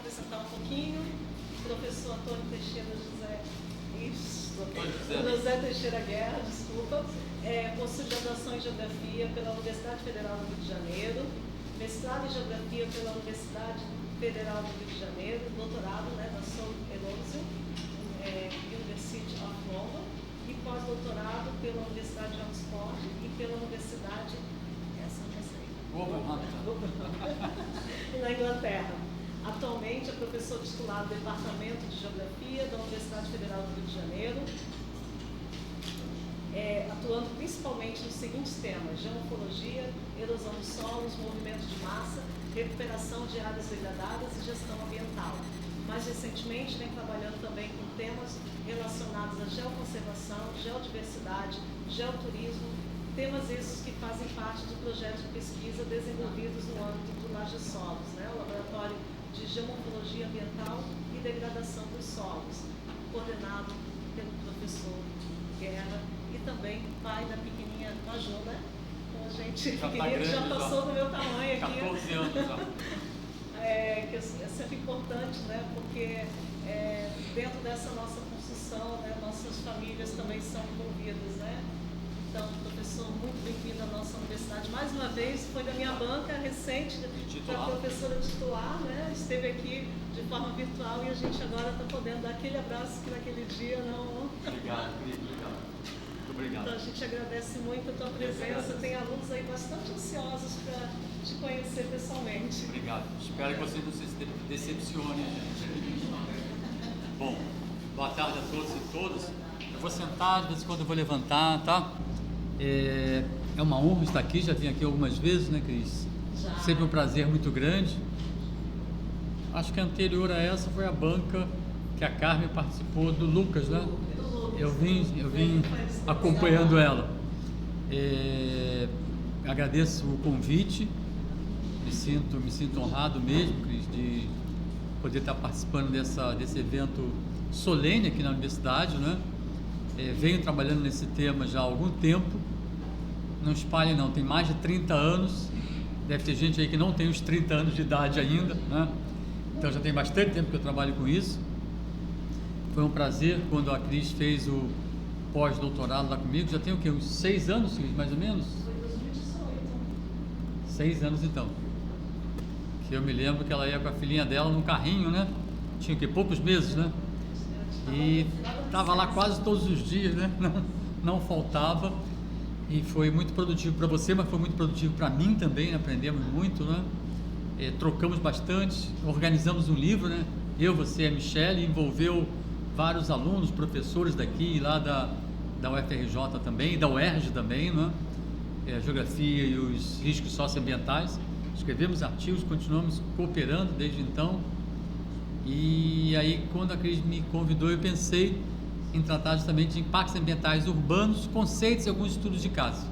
apresentar um pouquinho. Professor Antônio Teixeira José Teixeira Guerra, desculpa. Possui graduação em Geografia pela Universidade Federal do Rio de Janeiro, mestrado em Geografia pela Universidade Federal do Rio de Janeiro, doutorado da South Elohim University of London e pós-doutorado pela Universidade de Oxford e pela Universidade na Inglaterra. Atualmente é professor titular do Departamento de Geografia da Universidade Federal do Rio de Janeiro, atuando principalmente nos seguintes temas: geomorfologia, erosão dos solos, movimento de massa, recuperação de áreas degradadas e gestão ambiental. Mais recentemente, vem trabalhando também com temas relacionados à geoconservação, geodiversidade, geoturismo, temas esses que fazem parte de projetos de pesquisa desenvolvidos no âmbito do LajeSolos, o Laboratório de Geomorfologia Ambiental e Degradação dos Solos, coordenado pelo professor Guerra e também pai da pequenininha Majô, Então a gente pequenininha já passou do meu tamanho aqui. 14 anos já. Que é sempre importante, porque dentro dessa nossa construção, nossas famílias também são envolvidas, Então, professor, muito bem-vindo à nossa universidade. Mais uma vez, foi da minha banca recente, da professora titular, Esteve aqui de forma virtual e a gente agora está podendo dar aquele abraço que naquele dia não... Obrigado, querido, muito obrigado. Então, a gente agradece muito a tua presença. Tem alunos aí bastante ansiosos para te conhecer pessoalmente. Obrigado. Espero que você não se decepcione, gente. Bom, boa tarde a todos e todas. Eu vou sentar, de vez em quando eu vou levantar, tá? É uma honra estar aqui, já vim aqui algumas vezes, Cris? Já. Sempre um prazer muito grande. Acho que a anterior a essa foi a banca que a Carmen participou do Lucas, Eu vim acompanhando ela. Agradeço o convite, me sinto honrado mesmo, Cris, de poder estar participando desse evento solene aqui na universidade, venho trabalhando nesse tema já há algum tempo, não espalhe não, tem mais de 30 anos, deve ter gente aí que não tem os 30 anos de idade ainda, Então já tem bastante tempo que eu trabalho com isso. Foi um prazer quando a Cris fez o pós-doutorado lá comigo, já tem o quê? Uns 6 anos, Cris, mais ou menos? Foi 2018. 6 anos então. Que eu me lembro que ela ia com a filhinha dela num carrinho, Tinha o quê? Poucos meses, E estava lá quase todos os dias, Não faltava. E foi muito produtivo para você, mas foi muito produtivo para mim também, aprendemos muito, Trocamos bastante, organizamos um livro, Eu, você e a Michelle, envolveu vários alunos, professores daqui e lá da UFRJ também, da UERJ também, Geografia e os riscos socioambientais. Escrevemos artigos, continuamos cooperando desde então. E aí, quando a Cris me convidou, eu pensei em tratar justamente de impactos ambientais urbanos, conceitos e alguns estudos de caso.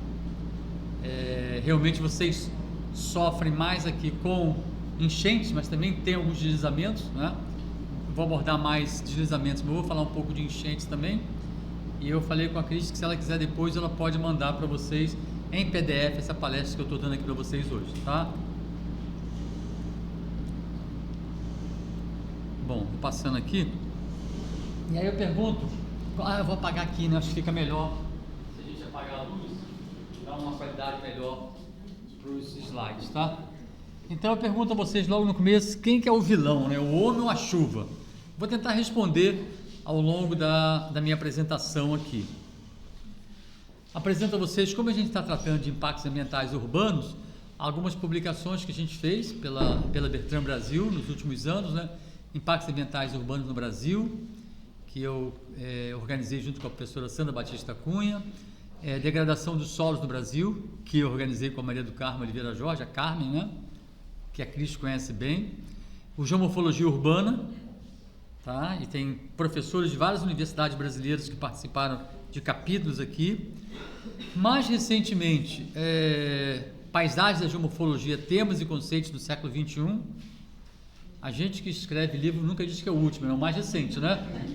Realmente vocês sofrem mais aqui com enchentes, mas também tem alguns deslizamentos, Vou abordar mais deslizamentos, mas vou falar um pouco de enchentes também. E eu falei com a Cris que se ela quiser depois, ela pode mandar para vocês em PDF essa palestra que eu estou dando aqui para vocês hoje, tá? Bom, vou passando aqui. E aí eu pergunto, eu vou apagar aqui, Acho que fica melhor se a gente apagar a luz, dá uma qualidade melhor para os slides, tá? Então eu pergunto a vocês logo no começo, quem que é o vilão, o homem ou a chuva? Vou tentar responder ao longo da minha apresentação aqui. Apresento a vocês, como a gente está tratando de impactos ambientais urbanos, algumas publicações que a gente fez pela Bertrand Brasil nos últimos anos, Impactos ambientais urbanos no Brasil, que eu organizei junto com a professora Sandra Batista Cunha, Degradação dos solos no Brasil, que eu organizei com a Maria do Carmo Oliveira Jorge, a Carmen, que a Cris conhece bem, o Geomorfologia Urbana, tá? E tem professores de várias universidades brasileiras que participaram de capítulos aqui. Mais recentemente, Paisagens da Geomorfologia, Temas e Conceitos do século XXI. A gente que escreve livro nunca diz que é o último, é o mais recente,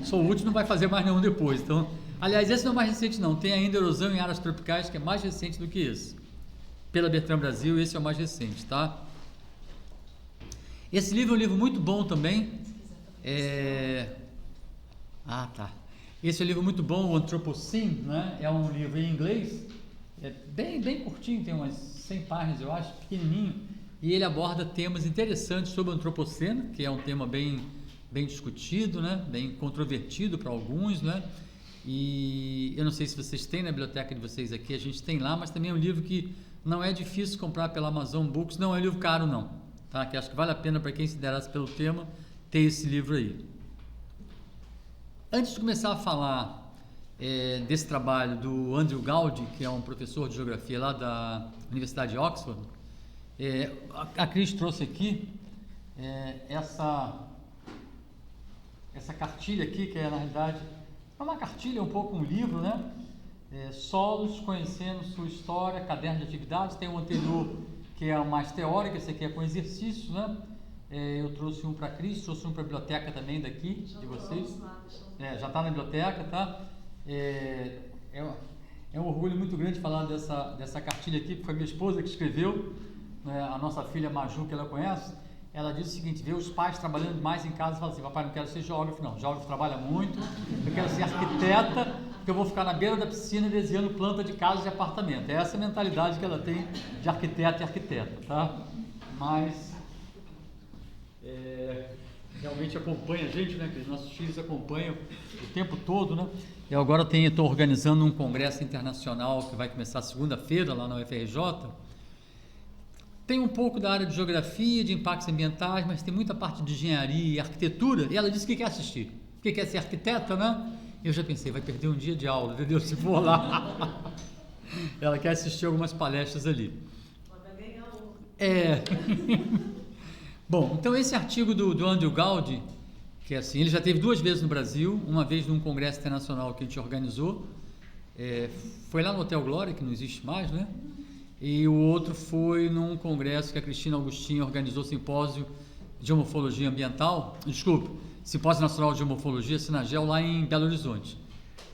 Sou o último, não vai fazer mais nenhum depois. Então, aliás, esse não é o mais recente não, tem ainda Erosão em Áreas Tropicais, que é mais recente do que esse. Pela Bertrand Brasil, esse é o mais recente, tá? Esse livro é um livro muito bom também. Esse é um livro muito bom, o Anthropocene, né? É um livro em inglês, é bem curtinho, tem umas 100 páginas, eu acho, pequenininho, e ele aborda temas interessantes sobre o Antropoceno, que é um tema bem discutido, né? Bem controvertido para alguns, né? E eu não sei se vocês têm na biblioteca de vocês aqui, a gente tem lá, mas também é um livro que não é difícil comprar pela Amazon Books, não é um livro caro não, tá? Que acho que vale a pena para quem se interessa pelo tema ter esse livro aí. Antes de começar a falar desse trabalho do Andrew Gould, que é um professor de geografia lá da Universidade de Oxford, a Cris trouxe aqui essa cartilha aqui, que na realidade é uma cartilha, um pouco um livro, né? Solos, conhecendo sua história, caderno de atividades. Tem um anterior que é mais teórico, esse aqui é com exercícios, né? Eu trouxe um para a Cris, trouxe um para a biblioteca também daqui, de vocês. Já está na biblioteca, tá? É um orgulho muito grande falar dessa cartilha aqui, que foi minha esposa que escreveu, né? A nossa filha Maju, que ela conhece. Ela disse o seguinte: vê os pais trabalhando demais em casa e fala assim: papai, não quero ser geógrafo não, geógrafo trabalha muito, eu quero ser arquiteta, porque eu vou ficar na beira da piscina desenhando planta de casa e de apartamento. É essa a mentalidade que ela tem de arquiteta e arquiteta, tá? Mas realmente acompanha a gente, né? Que os nossos filhos acompanham o tempo todo, né? Eu agora estou organizando um congresso internacional que vai começar segunda-feira lá na UFRJ. Tem um pouco da área de geografia, de impactos ambientais, mas tem muita parte de engenharia e arquitetura, e ela disse que quer assistir, que quer ser arquiteta, né? Eu já pensei, vai perder um dia de aula, entendeu? Se for lá. Ela quer assistir algumas palestras ali. Vai ganhar um. Bom, então esse artigo do Andrew Gould, que é assim, ele já teve 2 vezes no Brasil, uma vez num congresso internacional que a gente organizou, foi lá no Hotel Glória, que não existe mais, né? E o outro foi num congresso que a Cristina Augustin organizou, simpósio de homofologia ambiental, simpósio nacional de homofologia, Sinagel, lá em Belo Horizonte.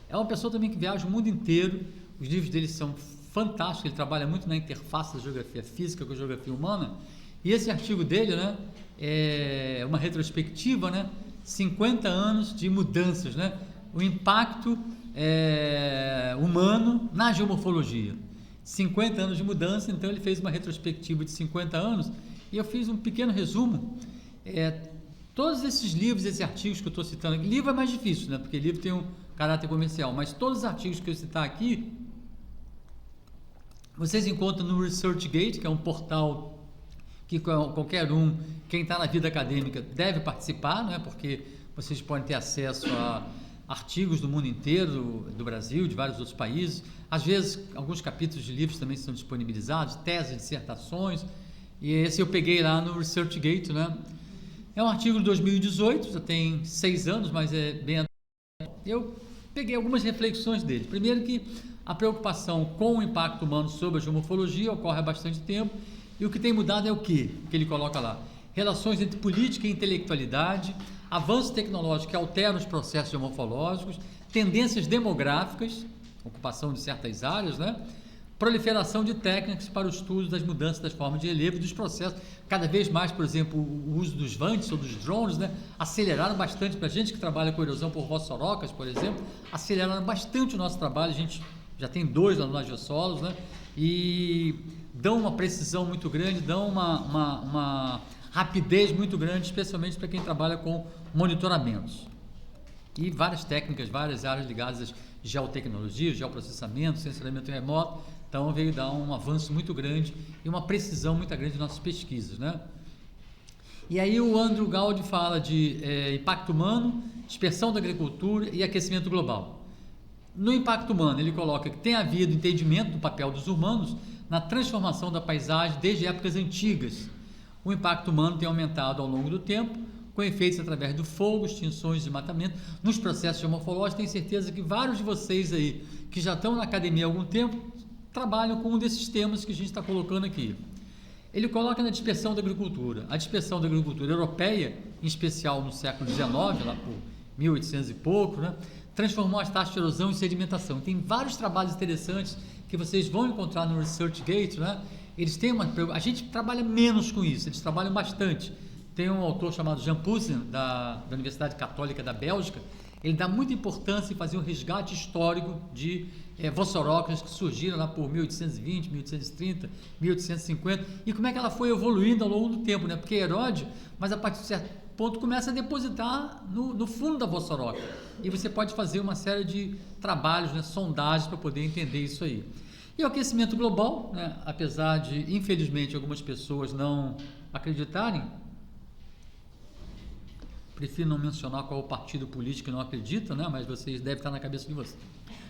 É uma pessoa também que viaja o mundo inteiro, os livros dele são fantásticos, ele trabalha muito na interface da geografia física com a geografia humana, e esse artigo dele, né, é uma retrospectiva, né, 50 anos de mudanças, né, o impacto humano na geomorfologia. 50 anos de mudança, então ele fez uma retrospectiva de 50 anos e eu fiz um pequeno resumo. Todos esses livros, esses artigos que eu estou citando aqui, livro é mais difícil, né? Porque livro tem um caráter comercial, mas todos os artigos que eu citar aqui, vocês encontram no ResearchGate, que é um portal que qualquer quem está na vida acadêmica deve participar, né? Porque vocês podem ter acesso a artigos do mundo inteiro, do Brasil, de vários outros países. Às vezes, alguns capítulos de livros também são disponibilizados, teses, dissertações, e esse eu peguei lá no ResearchGate, né? É um artigo de 2018, já tem 6 anos, mas é bem atual. Eu peguei algumas reflexões dele. Primeiro que a preocupação com o impacto humano sobre a geomorfologia ocorre há bastante tempo, e o que tem mudado é o quê? O que ele coloca lá? Relações entre política e intelectualidade, avanço tecnológico que altera os processos geomorfológicos, tendências demográficas, ocupação de certas áreas, né? Proliferação de técnicas para o estudo das mudanças das formas de relevo e dos processos. Cada vez mais, por exemplo, o uso dos vantes ou dos drones, né? Aceleraram bastante para a gente que trabalha com erosão por rossorocas, por exemplo, aceleraram bastante o nosso trabalho. A gente já tem 2 lá no Geossolos, né? E dão uma precisão muito grande, dão uma rapidez muito grande, especialmente para quem trabalha com monitoramentos. E várias técnicas, várias áreas ligadas às geotecnologias, geoprocessamento, sensoramento remoto, então veio dar um avanço muito grande e uma precisão muito grande de nossas pesquisas, né? E aí o Andrew Gould fala de impacto humano, dispersão da agricultura e aquecimento global. No impacto humano, ele coloca que tem havido entendimento do papel dos humanos na transformação da paisagem desde épocas antigas. O impacto humano tem aumentado ao longo do tempo, com efeitos através do fogo, extinções e desmatamento. Nos processos geomorfológicos, tenho certeza que vários de vocês aí, que já estão na academia há algum tempo, trabalham com um desses temas que a gente está colocando aqui. Ele coloca na dispersão da agricultura. A dispersão da agricultura europeia, em especial no século XIX, lá por 1800 e pouco, né, transformou as taxas de erosão em sedimentação. Tem vários trabalhos interessantes que vocês vão encontrar no ResearchGate, né? Eles têm a gente trabalha menos com isso, eles trabalham bastante. tem um autor chamado Jan Poussin, da Universidade Católica da Bélgica. Ele dá muita importância em fazer um resgate histórico de vossoróquias que surgiram lá por 1820, 1830, 1850, e como é que ela foi evoluindo ao longo do tempo, né? Porque Herodes, mas a partir de certo ponto, começa a depositar no fundo da vossoróquia, e você pode fazer uma série de trabalhos, né, sondagens, para poder entender isso aí. E o aquecimento global, né, apesar de, infelizmente, algumas pessoas não acreditarem, prefiro não mencionar qual é o partido político que não acredita, né, mas vocês devem estar na cabeça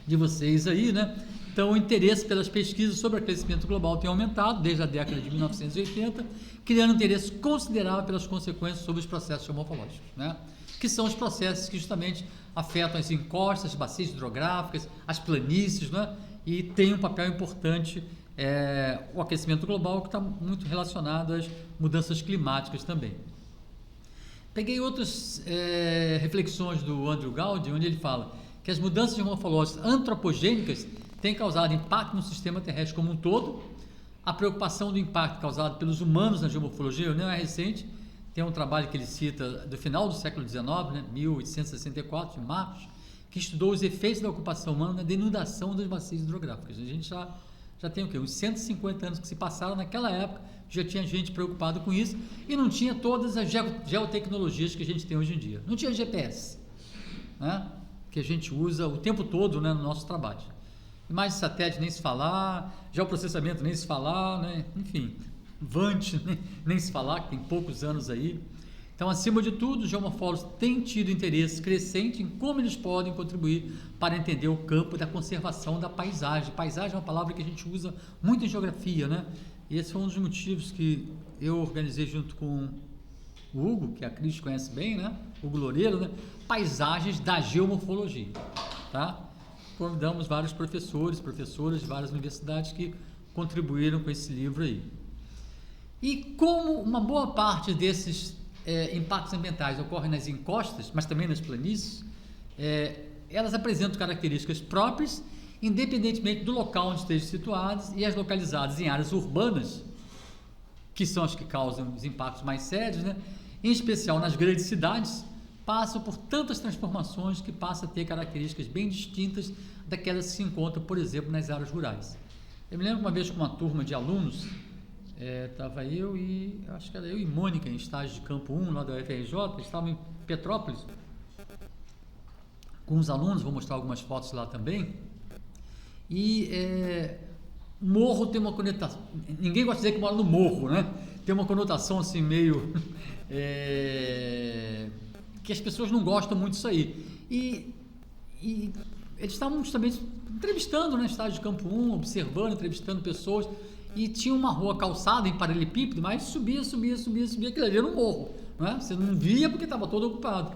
de vocês aí, né? Então, o interesse pelas pesquisas sobre o aquecimento global tem aumentado desde a década de 1980, criando interesse considerável pelas consequências sobre os processos geomorfológicos, né? Que são os processos que justamente afetam as encostas, as bacias hidrográficas, as planícies, né? E tem um papel importante o aquecimento global, que está muito relacionado às mudanças climáticas também. Peguei outras reflexões do Andrew Gaudi, onde ele fala que as mudanças geomorfológicas antropogênicas têm causado impacto no sistema terrestre como um todo. A preocupação do impacto causado pelos humanos na geomorfologia não é recente. Tem um trabalho que ele cita do final do século XIX, né, 1864, de Marcos, que estudou os efeitos da ocupação humana na denudação das bacias hidrográficas. A gente já tem o quê? Uns 150 anos que se passaram. Naquela época já tinha gente preocupada com isso e não tinha todas as geotecnologias que a gente tem hoje em dia. Não tinha GPS, né, que a gente usa o tempo todo, né, no nosso trabalho. Imagem de satélite nem se falar, geoprocessamento nem se falar, né, enfim, VANT nem se falar, que tem poucos anos aí. Então, acima de tudo, os geomorfólogos têm tido interesse crescente em como eles podem contribuir para entender o campo da conservação da paisagem. Paisagem é uma palavra que a gente usa muito em geografia, né? E esse foi um dos motivos que eu organizei junto com o Hugo, que a Cris conhece bem, né? Hugo Loureiro, né? Paisagens da geomorfologia, tá? Convidamos vários professoras de várias universidades que contribuíram com esse livro aí. E como uma boa parte desses impactos ambientais ocorrem nas encostas, mas também nas planícies, elas apresentam características próprias, independentemente do local onde estejam situadas, e as localizadas em áreas urbanas, que são as que causam os impactos mais sérios, né? Em especial nas grandes cidades, passam por tantas transformações que passam a ter características bem distintas daquelas que se encontram, por exemplo, nas áreas rurais. Eu me lembro uma vez com uma turma de alunos, estava acho que era eu e Mônica em estágio de campo 1 lá da UFRJ, estavam em Petrópolis com os alunos, vou mostrar algumas fotos lá também, e morro tem uma conotação, ninguém gosta de dizer que mora no morro, né? Tem uma conotação assim meio que as pessoas não gostam muito disso aí, e eles estavam justamente entrevistando, né, estágio de campo 1, observando, entrevistando pessoas, e tinha uma rua calçada em paralelepípedo, mas subia, aquilo ali era um morro, né? Você não via porque estava todo ocupado.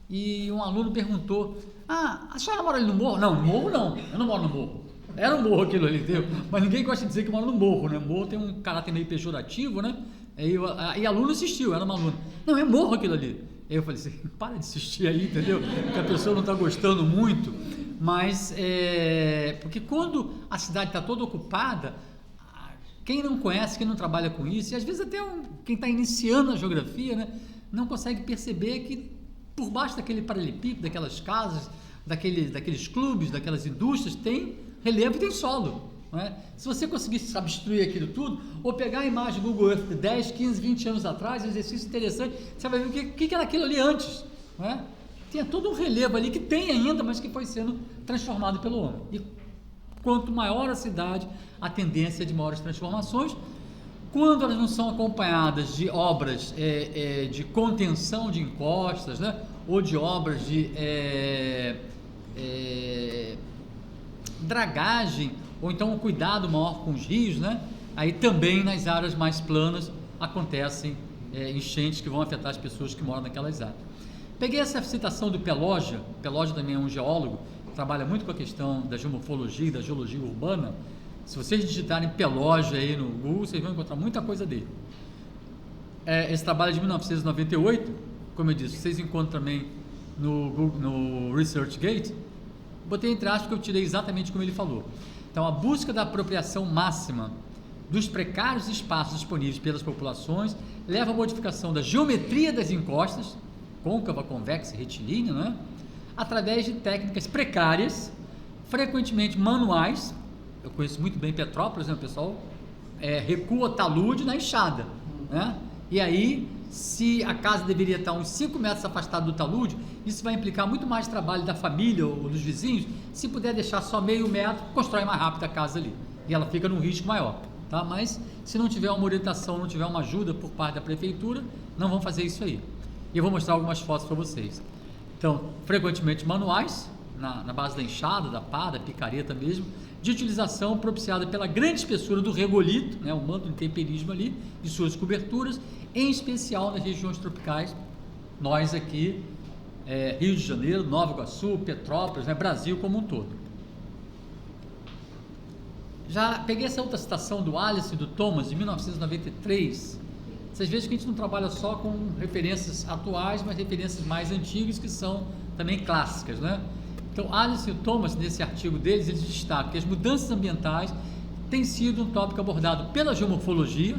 E um aluno perguntou: a senhora mora ali no morro? Não, no morro não, eu não moro no morro. Era um morro aquilo ali, entendeu? Mas ninguém gosta de dizer que mora no morro, né? Morro tem um caráter meio pejorativo, né? E aluno insistiu, era uma aluna: não, é morro aquilo ali. Aí eu falei assim: para de insistir aí, entendeu? Porque a pessoa não está gostando muito, mas porque quando a cidade está toda ocupada, quem não conhece, quem não trabalha com isso, e às vezes até quem está iniciando a geografia, né, não consegue perceber que por baixo daquele paralelepípedo, daquelas casas, daqueles clubes, daquelas indústrias, tem relevo e tem solo. Não é? Se você conseguisse abstrair aquilo tudo, ou pegar a imagem do Google Earth de 10, 15, 20 anos atrás, um exercício interessante, você vai ver o que era aquilo ali antes. Não é? Tinha todo um relevo ali que tem ainda, mas que foi sendo transformado pelo homem. E quanto maior a cidade, a tendência é de maiores transformações. Quando elas não são acompanhadas de obras de contenção de encostas, né, ou de obras de dragagem, ou então um cuidado maior com os rios, né, aí também nas áreas mais planas acontecem enchentes que vão afetar as pessoas que moram naquelas áreas. Peguei essa citação do Peloggia. Peloggia também é um geólogo, trabalha muito com a questão da geomorfologia e da geologia urbana. Se vocês digitarem Peloggia aí no Google, vocês vão encontrar muita coisa dele. Esse trabalho é de 1998, como eu disse, vocês encontram também no Google, no ResearchGate. Botei entre aspas porque eu tirei exatamente como ele falou. Então, a busca da apropriação máxima dos precários espaços disponíveis pelas populações, leva à modificação da geometria das encostas, côncava, convexa e retilínea, né? Através de técnicas precárias, frequentemente manuais. Eu conheço muito bem Petrópolis, né, pessoal? Recua talude na enxada, né? E aí, se a casa deveria estar uns 5 metros afastada do talude, isso vai implicar muito mais trabalho da família ou dos vizinhos. Se puder deixar só meio metro, constrói mais rápido a casa ali, e ela fica num risco maior, tá? Mas se não tiver uma orientação, não tiver uma ajuda por parte da prefeitura, não vão fazer isso aí. E eu vou mostrar algumas fotos para vocês. Então, frequentemente manuais, na base da enxada, da pá, da picareta mesmo, de utilização propiciada pela grande espessura do regolito, né, o manto de temperismo ali, de suas coberturas, em especial nas regiões tropicais. Nós aqui, Rio de Janeiro, Nova Iguaçu, Petrópolis, né, Brasil como um todo. Já peguei essa outra citação do Alice e do Thomas, de 1993. Vocês veem que a gente não trabalha só com referências atuais, mas referências mais antigas, que são também clássicas, né? Então, Alice e Thomas, nesse artigo deles, eles destacam que as mudanças ambientais têm sido um tópico abordado pela geomorfologia,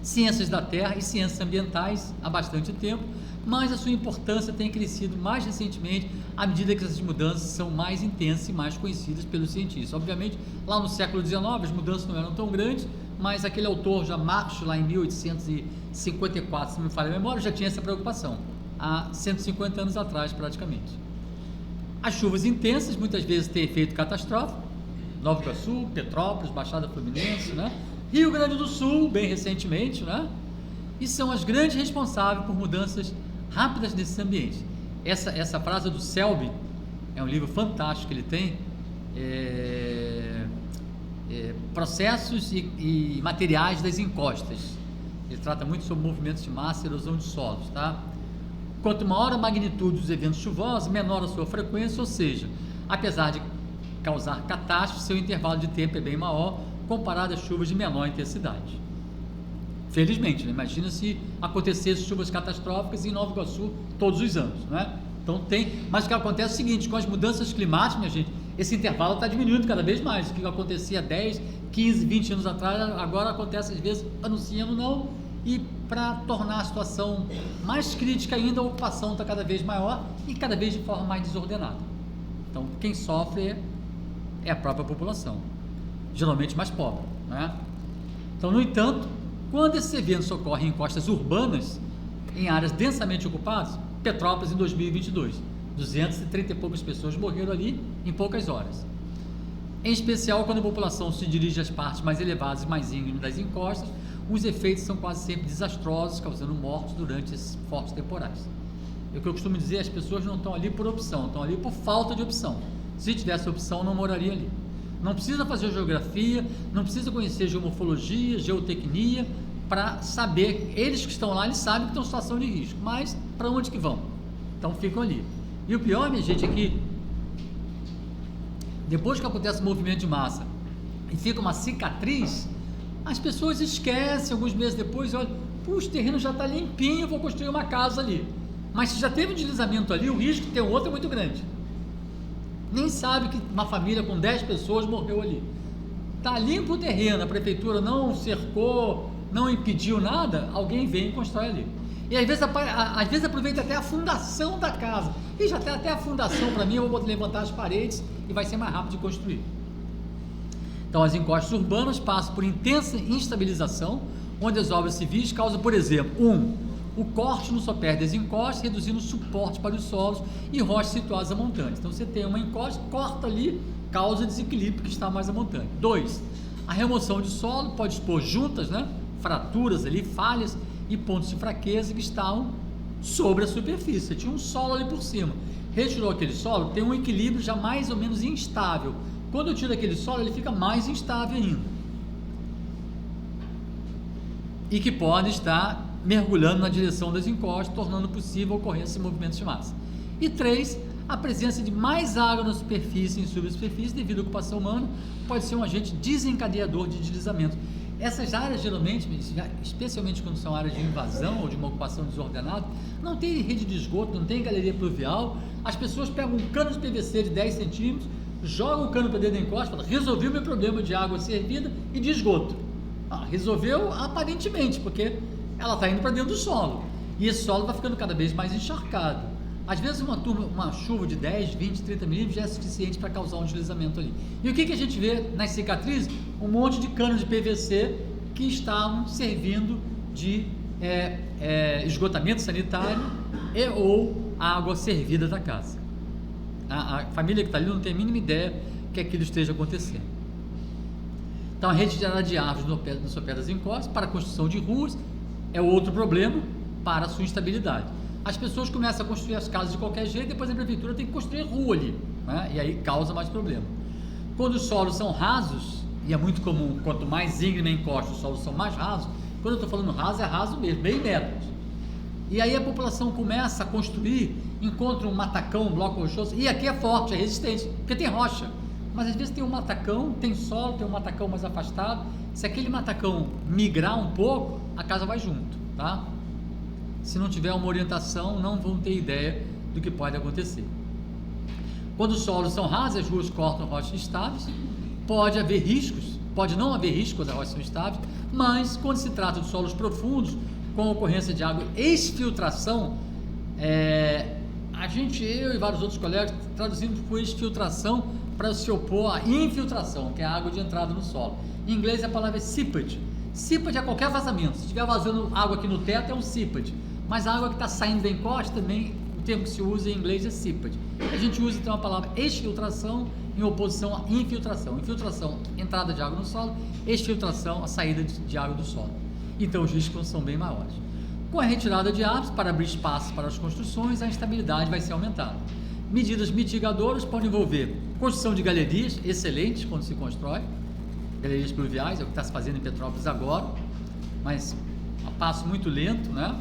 ciências da terra e ciências ambientais há bastante tempo, mas a sua importância tem crescido mais recentemente à medida que essas mudanças são mais intensas e mais conhecidas pelos cientistas. Obviamente, lá no século XIX as mudanças não eram tão grandes, mas aquele autor já Marx, lá em 1854, se não me falha a memória, já tinha essa preocupação, há 150 anos atrás praticamente. As chuvas intensas muitas vezes têm efeito catastrófico, Nova Iguaçu, Petrópolis, Baixada Fluminense, né? Rio Grande do Sul, bem recentemente, né? E são as grandes responsáveis por mudanças rápidas nesse ambiente. Essa frase do Selby, é um livro fantástico que ele tem, processos e materiais das encostas. Ele trata muito sobre movimentos de massa e erosão de solos, tá? Quanto maior a magnitude dos eventos chuvosos, menor a sua frequência, ou seja, apesar de causar catástrofe, seu intervalo de tempo é bem maior comparado às chuvas de menor intensidade. Felizmente, né? Imagina se acontecesse chuvas catastróficas em Nova Iguaçu todos os anos, né? Então mas o que acontece é o seguinte, com as mudanças climáticas, minha gente, esse intervalo está diminuindo cada vez mais. O que acontecia 10, 15, 20 anos atrás, agora acontece às vezes anunciando não, e para tornar a situação mais crítica ainda, a ocupação está cada vez maior e cada vez de forma mais desordenada. Então, quem sofre é a própria população, geralmente mais pobre, né? Então, no entanto, quando esses eventos ocorrem em costas urbanas, em áreas densamente ocupadas, Petrópolis em 2022, 230 e poucas pessoas morreram ali em poucas horas. Em especial quando a população se dirige às partes mais elevadas e mais íngremes das encostas, os efeitos são quase sempre desastrosos, causando mortes durante esses fortes temporais. É o que eu costumo dizer, as pessoas não estão ali por opção, estão ali por falta de opção. Se tivesse opção, não moraria ali. Não precisa fazer geografia, não precisa conhecer geomorfologia, geotecnia, para saber, eles que estão lá, eles sabem que estão em situação de risco, mas para onde que vão? Então ficam ali. E o pior, minha gente, é que depois que acontece o movimento de massa e fica uma cicatriz, as pessoas esquecem, alguns meses depois, olha, puxa, o terreno já está limpinho, eu vou construir uma casa ali. Mas se já teve um deslizamento ali, o risco de ter outro é muito grande. Nem sabe que uma família com 10 pessoas morreu ali. Está limpo o terreno, a prefeitura não cercou, não impediu nada, alguém vem e constrói ali. E às vezes aproveita até a fundação da casa. E já tem até a fundação para mim, eu vou levantar as paredes e vai ser mais rápido de construir. Então, as encostas urbanas passam por intensa instabilização, onde as obras civis causam, por exemplo, o corte no sopé das encostas, reduzindo o suporte para os solos e rochas situadas a montante. Então, você tem uma encosta, corta ali, causa desequilíbrio que está mais a montante. 2. A remoção de solo pode expor juntas, né, fraturas ali, falhas e pontos de fraqueza que estão sobre a superfície. Você tinha um solo ali por cima. Retirou aquele solo, tem um equilíbrio já mais ou menos instável. Quando eu tiro aquele solo, ele fica mais instável ainda. E que pode estar mergulhando na direção das encostas, tornando possível a ocorrência de movimentos de massa. E 3, a presença de mais água na superfície e em subsuperfície devido à ocupação humana pode ser um agente desencadeador de deslizamento. Essas áreas, geralmente, especialmente quando são áreas de invasão ou de uma ocupação desordenada, não tem rede de esgoto, não tem galeria pluvial, as pessoas pegam um cano de PVC de 10 centímetros, joga o cano para dentro da encosta, fala, resolvi o meu problema de água servida e de esgoto. Resolveu aparentemente, porque ela está indo para dentro do solo, e esse solo vai ficando cada vez mais encharcado. Às vezes uma chuva de 10, 20, 30 milímetros já é suficiente para causar um deslizamento ali. E o que a gente vê nas cicatrizes? Um monte de canos de PVC que estavam servindo de esgotamento sanitário ou água servida da casa. A família que está ali não tem a mínima ideia que aquilo esteja acontecendo. Então, a retirada de árvores no sopé das encostas para a construção de ruas é outro problema para a sua instabilidade. As pessoas começam a construir as casas de qualquer jeito, depois a prefeitura tem que construir rua ali, né? E aí causa mais problema. Quando os solos são rasos, e é muito comum, quanto mais íngreme a encosta, os solos são mais rasos. Quando eu estou falando raso, é raso mesmo, meio metro. E aí a população começa a construir, encontra um matacão, um bloco rochoso, e aqui é forte, é resistente, porque tem rocha. Mas às vezes tem um matacão, tem solo, tem um matacão mais afastado. Se aquele matacão migrar um pouco, a casa vai junto, tá? Se não tiver uma orientação, não vão ter ideia do que pode acontecer. Quando os solos são rasos, as ruas cortam rochas estáveis, pode haver riscos, pode não haver risco quando as rochas são estáveis, mas quando se trata de solos profundos, com a ocorrência de água e exfiltração, eu e vários outros colegas traduzimos por exfiltração para se opor à infiltração, que é a água de entrada no solo. Em inglês a palavra é seepage. Seepage é qualquer vazamento. Se estiver vazando água aqui no teto é um seepage, mas a água que está saindo da encosta também, o termo que se usa em inglês é seepage. A gente usa então a palavra exfiltração em oposição à infiltração. Infiltração, entrada de água no solo, exfiltração, a saída de água do solo. Então os riscos são bem maiores. Com a retirada de árvores para abrir espaço para as construções, a instabilidade vai ser aumentada. Medidas mitigadoras podem envolver construção de galerias, excelentes quando se constrói, galerias pluviais, é o que está se fazendo em Petrópolis agora, mas a passo muito lento, né?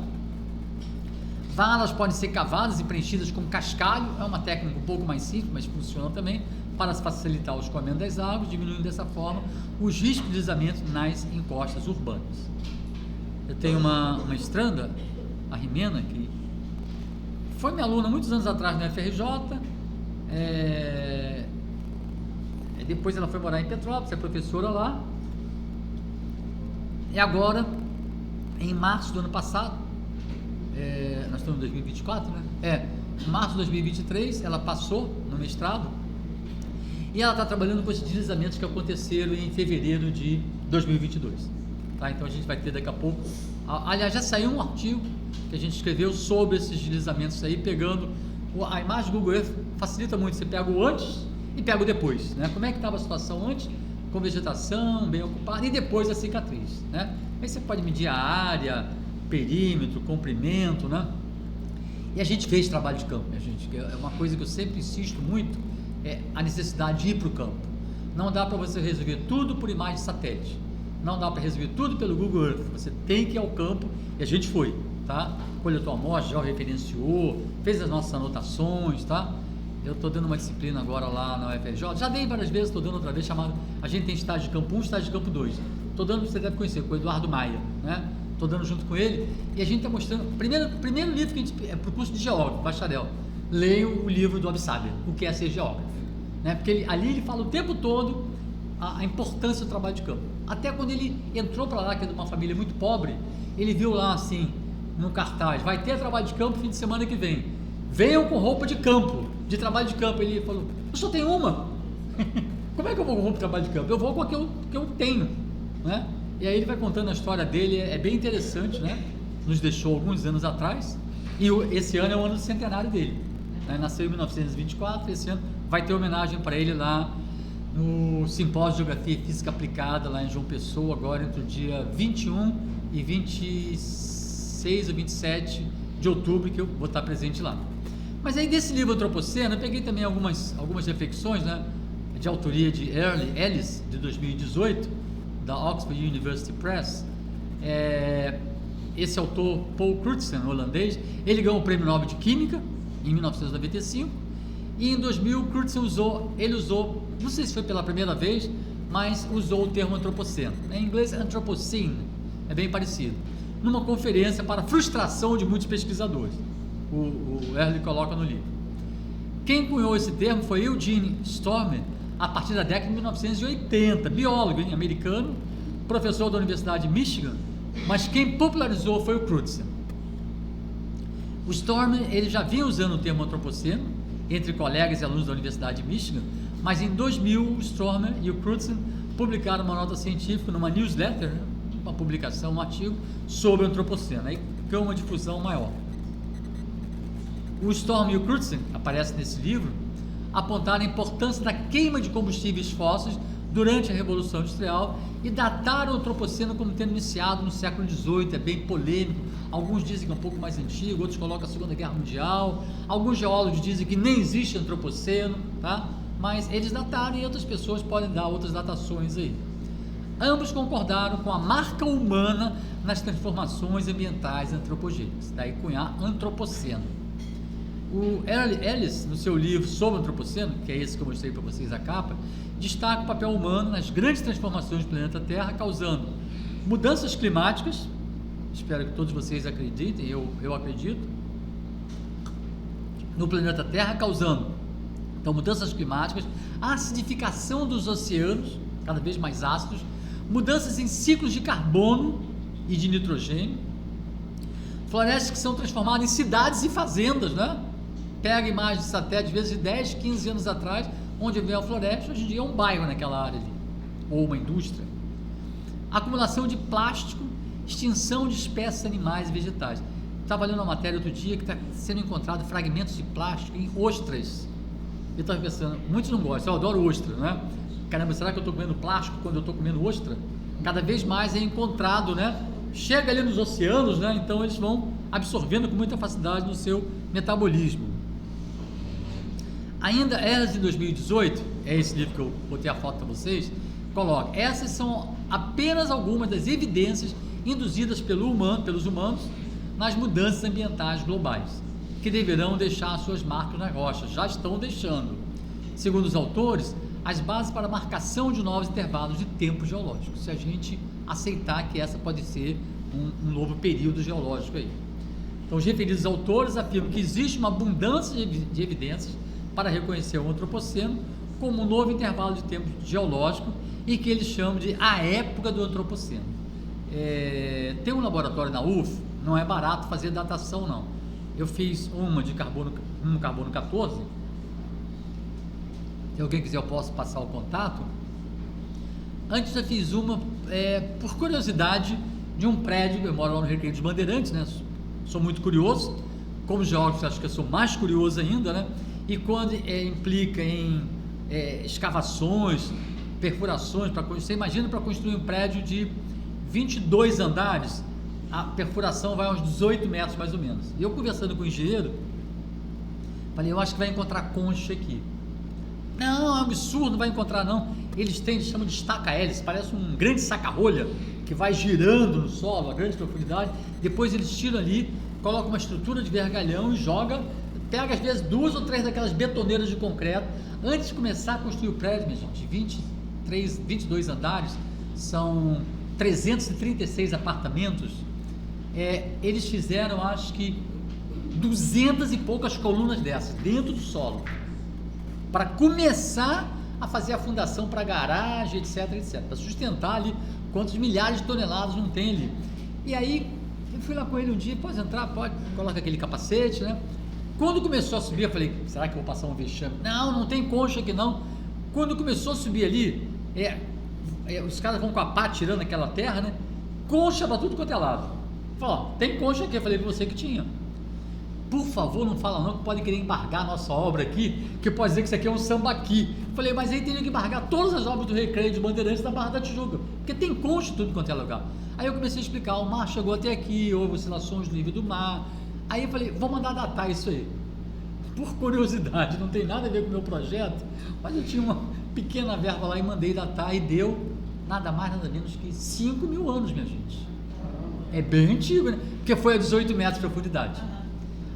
Valas podem ser cavadas e preenchidas com cascalho, é uma técnica um pouco mais simples, mas funciona também para facilitar o escoamento das águas, diminuindo dessa forma os riscos de deslizamento nas encostas urbanas. Eu tenho uma estranda, a Rimena, que foi minha aluna muitos anos atrás na FRJ, depois ela foi morar em Petrópolis, é professora lá, e agora, em março do ano passado, nós estamos em 2024, né? Em março de 2023, ela passou no mestrado, e ela está trabalhando com esses deslizamentos que aconteceram em fevereiro de 2022. Tá? Então a gente vai ter daqui a pouco, aliás, já saiu um artigo que a gente escreveu sobre esses deslizamentos aí, pegando a imagem do Google Earth, facilita muito, você pega o antes e pega o depois, né? Como é que estava a situação antes, com vegetação bem ocupada, e depois a cicatriz, né? Aí você pode medir a área, perímetro, comprimento, né? E a gente fez trabalho de campo, minha gente, que é uma coisa que eu sempre insisto muito, é a necessidade de ir para o campo. Não dá para você resolver tudo por imagem de satélite, não dá para resolver tudo pelo Google Earth, você tem que ir ao campo, e a gente foi, tá? Coletou a amostra, já o referenciou, fez as nossas anotações, tá? Eu estou dando uma disciplina agora lá na UFRJ, já dei várias vezes, estou dando outra vez, chamado, a gente tem estágio de campo 1, estágio de campo 2, estou dando, você deve conhecer, com o Eduardo Maia, né? Estou dando junto com ele, e a gente está mostrando, primeiro livro que a gente, é para o curso de geógrafo, bacharel, leio o livro do Absaber, O que é ser geógrafo, né? Porque ali ele fala o tempo todo a importância do trabalho de campo. Até quando ele entrou para lá, que é de uma família muito pobre, ele viu lá assim, no cartaz, vai ter trabalho de campo fim de semana que vem, venham com roupa de campo, de trabalho de campo. Ele falou, eu só tenho uma, como é que eu vou com roupa de trabalho de campo? Eu vou com a que eu tenho, né? E aí ele vai contando a história dele, é bem interessante, né? Nos deixou alguns anos atrás, e esse ano é o ano do centenário dele, né? Nasceu em 1924, esse ano vai ter homenagem para ele lá no Simpósio de Geografia e Física Aplicada, lá em João Pessoa, agora entre o dia 21 e 26 ou 27 de outubro, que eu vou estar presente lá. Mas aí desse livro Antropoceno, eu peguei também algumas reflexões, né, de autoria de Ellis, de 2018, da Oxford University Press. Esse autor, Paul Crutzen, holandês, ele ganhou o Prêmio Nobel de Química em 1995, e em 2000 Crutzen usou, não sei se foi pela primeira vez, mas usou o termo antropoceno. Em inglês, Anthropocene, é bem parecido. Numa conferência para frustração de muitos pesquisadores. O Early coloca no livro. Quem cunhou esse termo foi Eugene Stormer, a partir da década de 1980, biólogo americano, professor da Universidade de Michigan, mas quem popularizou foi o Crutzen. O Stormer, ele já vinha usando o termo antropoceno entre colegas e alunos da Universidade de Michigan, mas em 2000 o Stormer e o Crutzen publicaram uma nota científica numa newsletter, né, uma publicação, um artigo sobre o antropoceno, aí ganhou uma difusão maior. O Stormer e o Crutzen, aparece nesse livro, apontaram a importância da queima de combustíveis fósseis durante a Revolução Industrial e dataram o antropoceno como tendo iniciado no século XVIII, é bem polêmico. Alguns dizem que é um pouco mais antigo, outros colocam a Segunda Guerra Mundial, alguns geólogos dizem que nem existe antropoceno, tá? Mas eles dataram e outras pessoas podem dar outras datações aí. Ambos concordaram com a marca humana nas transformações ambientais antropogênicas, daí cunhar antropoceno. O Ellis, no seu livro sobre o antropoceno, que é esse que eu mostrei para vocês a capa, destaca o papel humano nas grandes transformações do planeta Terra, causando mudanças climáticas, espero que todos vocês acreditem, eu acredito, no planeta Terra, causando então mudanças climáticas, a acidificação dos oceanos, cada vez mais ácidos, mudanças em ciclos de carbono e de nitrogênio, florestas que são transformadas em cidades e fazendas, né? Pega imagens de satélite, às vezes de 10, 15 anos atrás, onde havia a floresta, hoje em dia é um bairro naquela área ali, ou uma indústria. Acumulação de plástico, extinção de espécies animais e vegetais. Estava lendo uma matéria outro dia que está sendo encontrado fragmentos de plástico em ostras. Eu estava pensando, muitos não gostam, eu adoro ostra, né? Caramba, será que eu estou comendo plástico quando eu estou comendo ostra? Cada vez mais é encontrado, né? Chega ali nos oceanos, né? Então eles vão absorvendo com muita facilidade no seu metabolismo. Ainda Ellis, em 2018, é esse livro que eu botei a foto para vocês, coloca, essas são apenas algumas das evidências induzidas pelos humanos nas mudanças ambientais globais, que deverão deixar suas marcas nas rochas, já estão deixando. Segundo os autores, as bases para a marcação de novos intervalos de tempo geológico, se a gente aceitar que essa pode ser um novo período geológico aí. Então, os referidos autores afirmam que existe uma abundância de evidências para reconhecer o antropoceno como um novo intervalo de tempo geológico e que eles chamam de a época do antropoceno. Tem um laboratório na UF, não é barato fazer datação não. Eu fiz uma de carbono 14. Se alguém quiser eu posso passar o contato. Antes eu fiz uma por curiosidade de um prédio, eu moro lá no Recreio dos Bandeirantes, né? Sou muito curioso, como geógrafo acho que eu sou mais curioso ainda, né? E quando implica em escavações, perfurações, você imagina para construir um prédio de 22 andares, a perfuração vai a uns 18 metros mais ou menos. E eu conversando com o engenheiro, falei, eu acho que vai encontrar concha aqui. Não, é um absurdo, não vai encontrar não. Eles chamam de estaca-hélice, parece um grande saca-rolha que vai girando no solo, a grande profundidade. Depois eles tiram ali, colocam uma estrutura de vergalhão e joga, pega às vezes 2 ou 3 daquelas betoneiras de concreto. Antes de começar a construir o prédio, minha gente, de 22 andares, são 336 apartamentos. Eles fizeram, acho que 200 e poucas colunas dessas, dentro do solo, para começar a fazer a fundação para garagem, etc, etc, para sustentar ali quantos milhares de toneladas não tem ali. E aí, eu fui lá com ele um dia, pode entrar, pode, coloca aquele capacete, né? Quando começou a subir, eu falei, será que eu vou passar um vexame? Não tem concha aqui não. Quando começou a subir ali, os caras vão com a pá tirando aquela terra, né? Concha para tudo quanto é lado. Falou, tem concha aqui, eu falei para você que tinha. Por favor, não fala não, que podem querer embargar a nossa obra aqui, que pode dizer que isso aqui é um sambaqui. Falei, mas aí teria que embargar todas as obras do Recreio de Bandeirantes da Barra da Tijuca, porque tem concha tudo quanto é lugar. Aí eu comecei a explicar, o mar chegou até aqui, houve oscilações do nível do mar. Aí eu falei, vou mandar datar isso aí. Por curiosidade, não tem nada a ver com o meu projeto, mas eu tinha uma pequena verba lá e mandei datar e deu nada mais, nada menos que 5 mil anos, minha gente. É bem antigo, né? Porque foi a 18 metros de profundidade.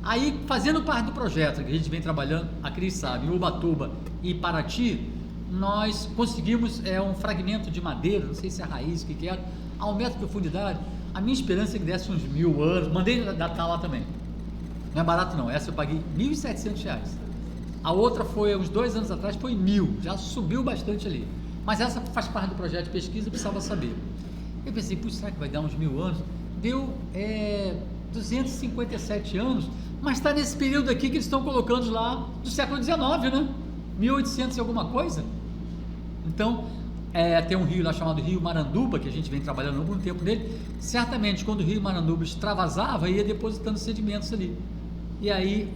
Aí, fazendo parte do projeto, que a gente vem trabalhando, a Cris sabe, em Ubatuba e Paraty, nós conseguimos um fragmento de madeira, não sei se é a raiz, o que era, a 1 metro de profundidade. A minha esperança é que desse uns 1000 anos, mandei datar lá também. Não é barato não, essa eu paguei R$ 1.700. A outra foi, uns 2 anos atrás, foi 1.000, já subiu bastante ali. Mas essa faz parte do projeto de pesquisa, eu precisava saber. Eu pensei, puxa, será que vai dar uns 1.000 anos? Deu 257 anos, mas está nesse período aqui que eles estão colocando lá do século XIX, né? 1800 e alguma coisa. Então, tem um rio lá chamado Rio Maranduba, que a gente vem trabalhando há algum tempo nele. Certamente, quando o Rio Maranduba extravasava, ia depositando sedimentos ali. E aí,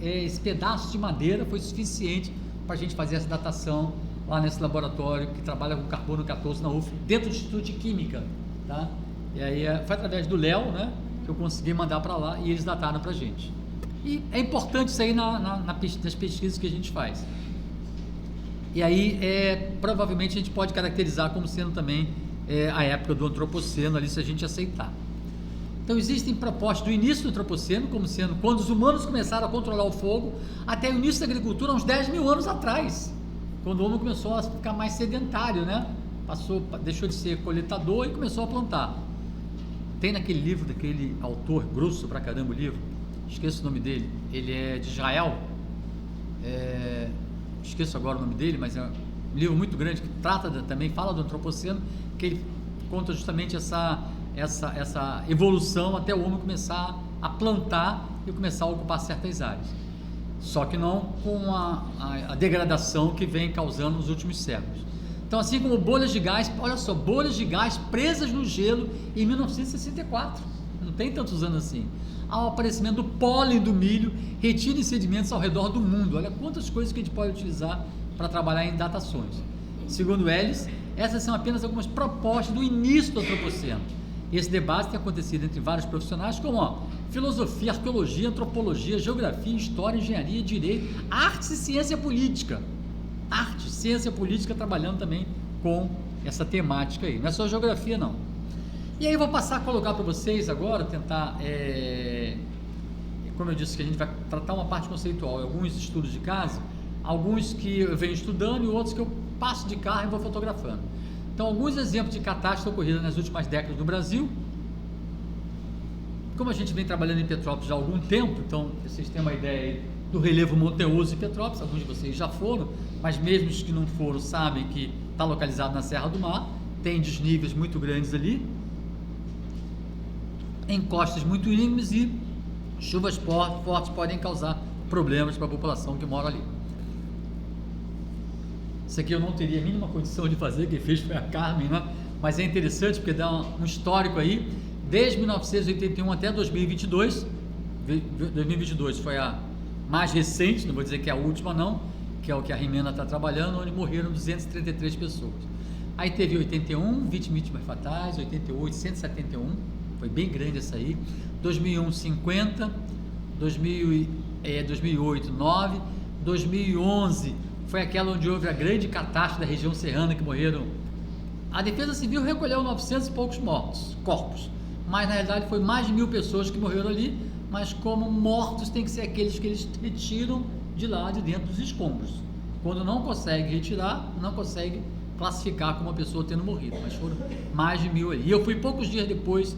esse pedaço de madeira foi suficiente para a gente fazer essa datação lá nesse laboratório que trabalha com carbono 14 na UF, dentro do Instituto de Química, tá? E aí foi através do Léo, né, que eu consegui mandar para lá e eles dataram para a gente. E é importante isso aí nas pesquisas que a gente faz. E aí, provavelmente a gente pode caracterizar como sendo também a época do Antropoceno ali, se a gente aceitar. Então existem propostas do início do Antropoceno, como sendo quando os humanos começaram a controlar o fogo, até o início da agricultura, há uns 10.000 anos atrás, quando o homem começou a ficar mais sedentário, né? Deixou de ser coletador e começou a plantar. Tem naquele livro, daquele autor, grosso pra caramba o livro, esqueço o nome dele, ele é de Israel, esqueço agora o nome dele, mas é um livro muito grande que trata também, fala do Antropoceno, que ele conta justamente essa evolução até o homem começar a plantar e começar a ocupar certas áreas. Só que não com a degradação que vem causando nos últimos séculos. Então, assim como bolhas de gás, olha só, bolhas de gás presas no gelo em 1964, não tem tantos anos assim. Ao aparecimento do pólen do milho retido em sedimentos ao redor do mundo. Olha quantas coisas que a gente pode utilizar para trabalhar em datações. Segundo eles, essas são apenas algumas propostas do início do Antropoceno. Esse debate tem acontecido entre vários profissionais como filosofia, arqueologia, antropologia, geografia, história, engenharia, direito, artes e ciência política. Arte, ciência política trabalhando também com essa temática aí. Não é só geografia, não. E aí eu vou passar a colocar para vocês agora, tentar, como eu disse, que a gente vai tratar uma parte conceitual, alguns estudos de caso, alguns que eu venho estudando e outros que eu passo de carro e vou fotografando. Então, alguns exemplos de catástrofe ocorridas nas últimas décadas no Brasil. Como a gente vem trabalhando em Petrópolis já há algum tempo, então vocês têm uma ideia aí do relevo montanhoso de Petrópolis, alguns de vocês já foram, mas mesmo os que não foram sabem que está localizado na Serra do Mar, tem desníveis muito grandes ali, encostas muito íngremes e chuvas fortes podem causar problemas para a população que mora ali. Isso aqui eu não teria a mínima condição de fazer, quem fez foi a Carmen, né? Mas é interessante porque dá um histórico aí, desde 1981 até 2022, 2022 foi a mais recente, não vou dizer que é a última não, que é o que a Rimena está trabalhando, onde morreram 233 pessoas. Aí teve 81, 20 vítimas fatais, 88, 171, foi bem grande essa aí, 2001, 50, 2008, 9, 2011 foi aquela onde houve a grande catástrofe da região serrana, que morreram. A Defesa Civil recolheu 900 e poucos corpos, mas na realidade foi mais de 1.000 pessoas que morreram ali, mas como mortos tem que ser aqueles que eles retiram de lá, de dentro dos escombros. Quando não consegue retirar, não consegue classificar como uma pessoa tendo morrido, mas foram mais de 1.000 ali. E eu fui poucos dias depois,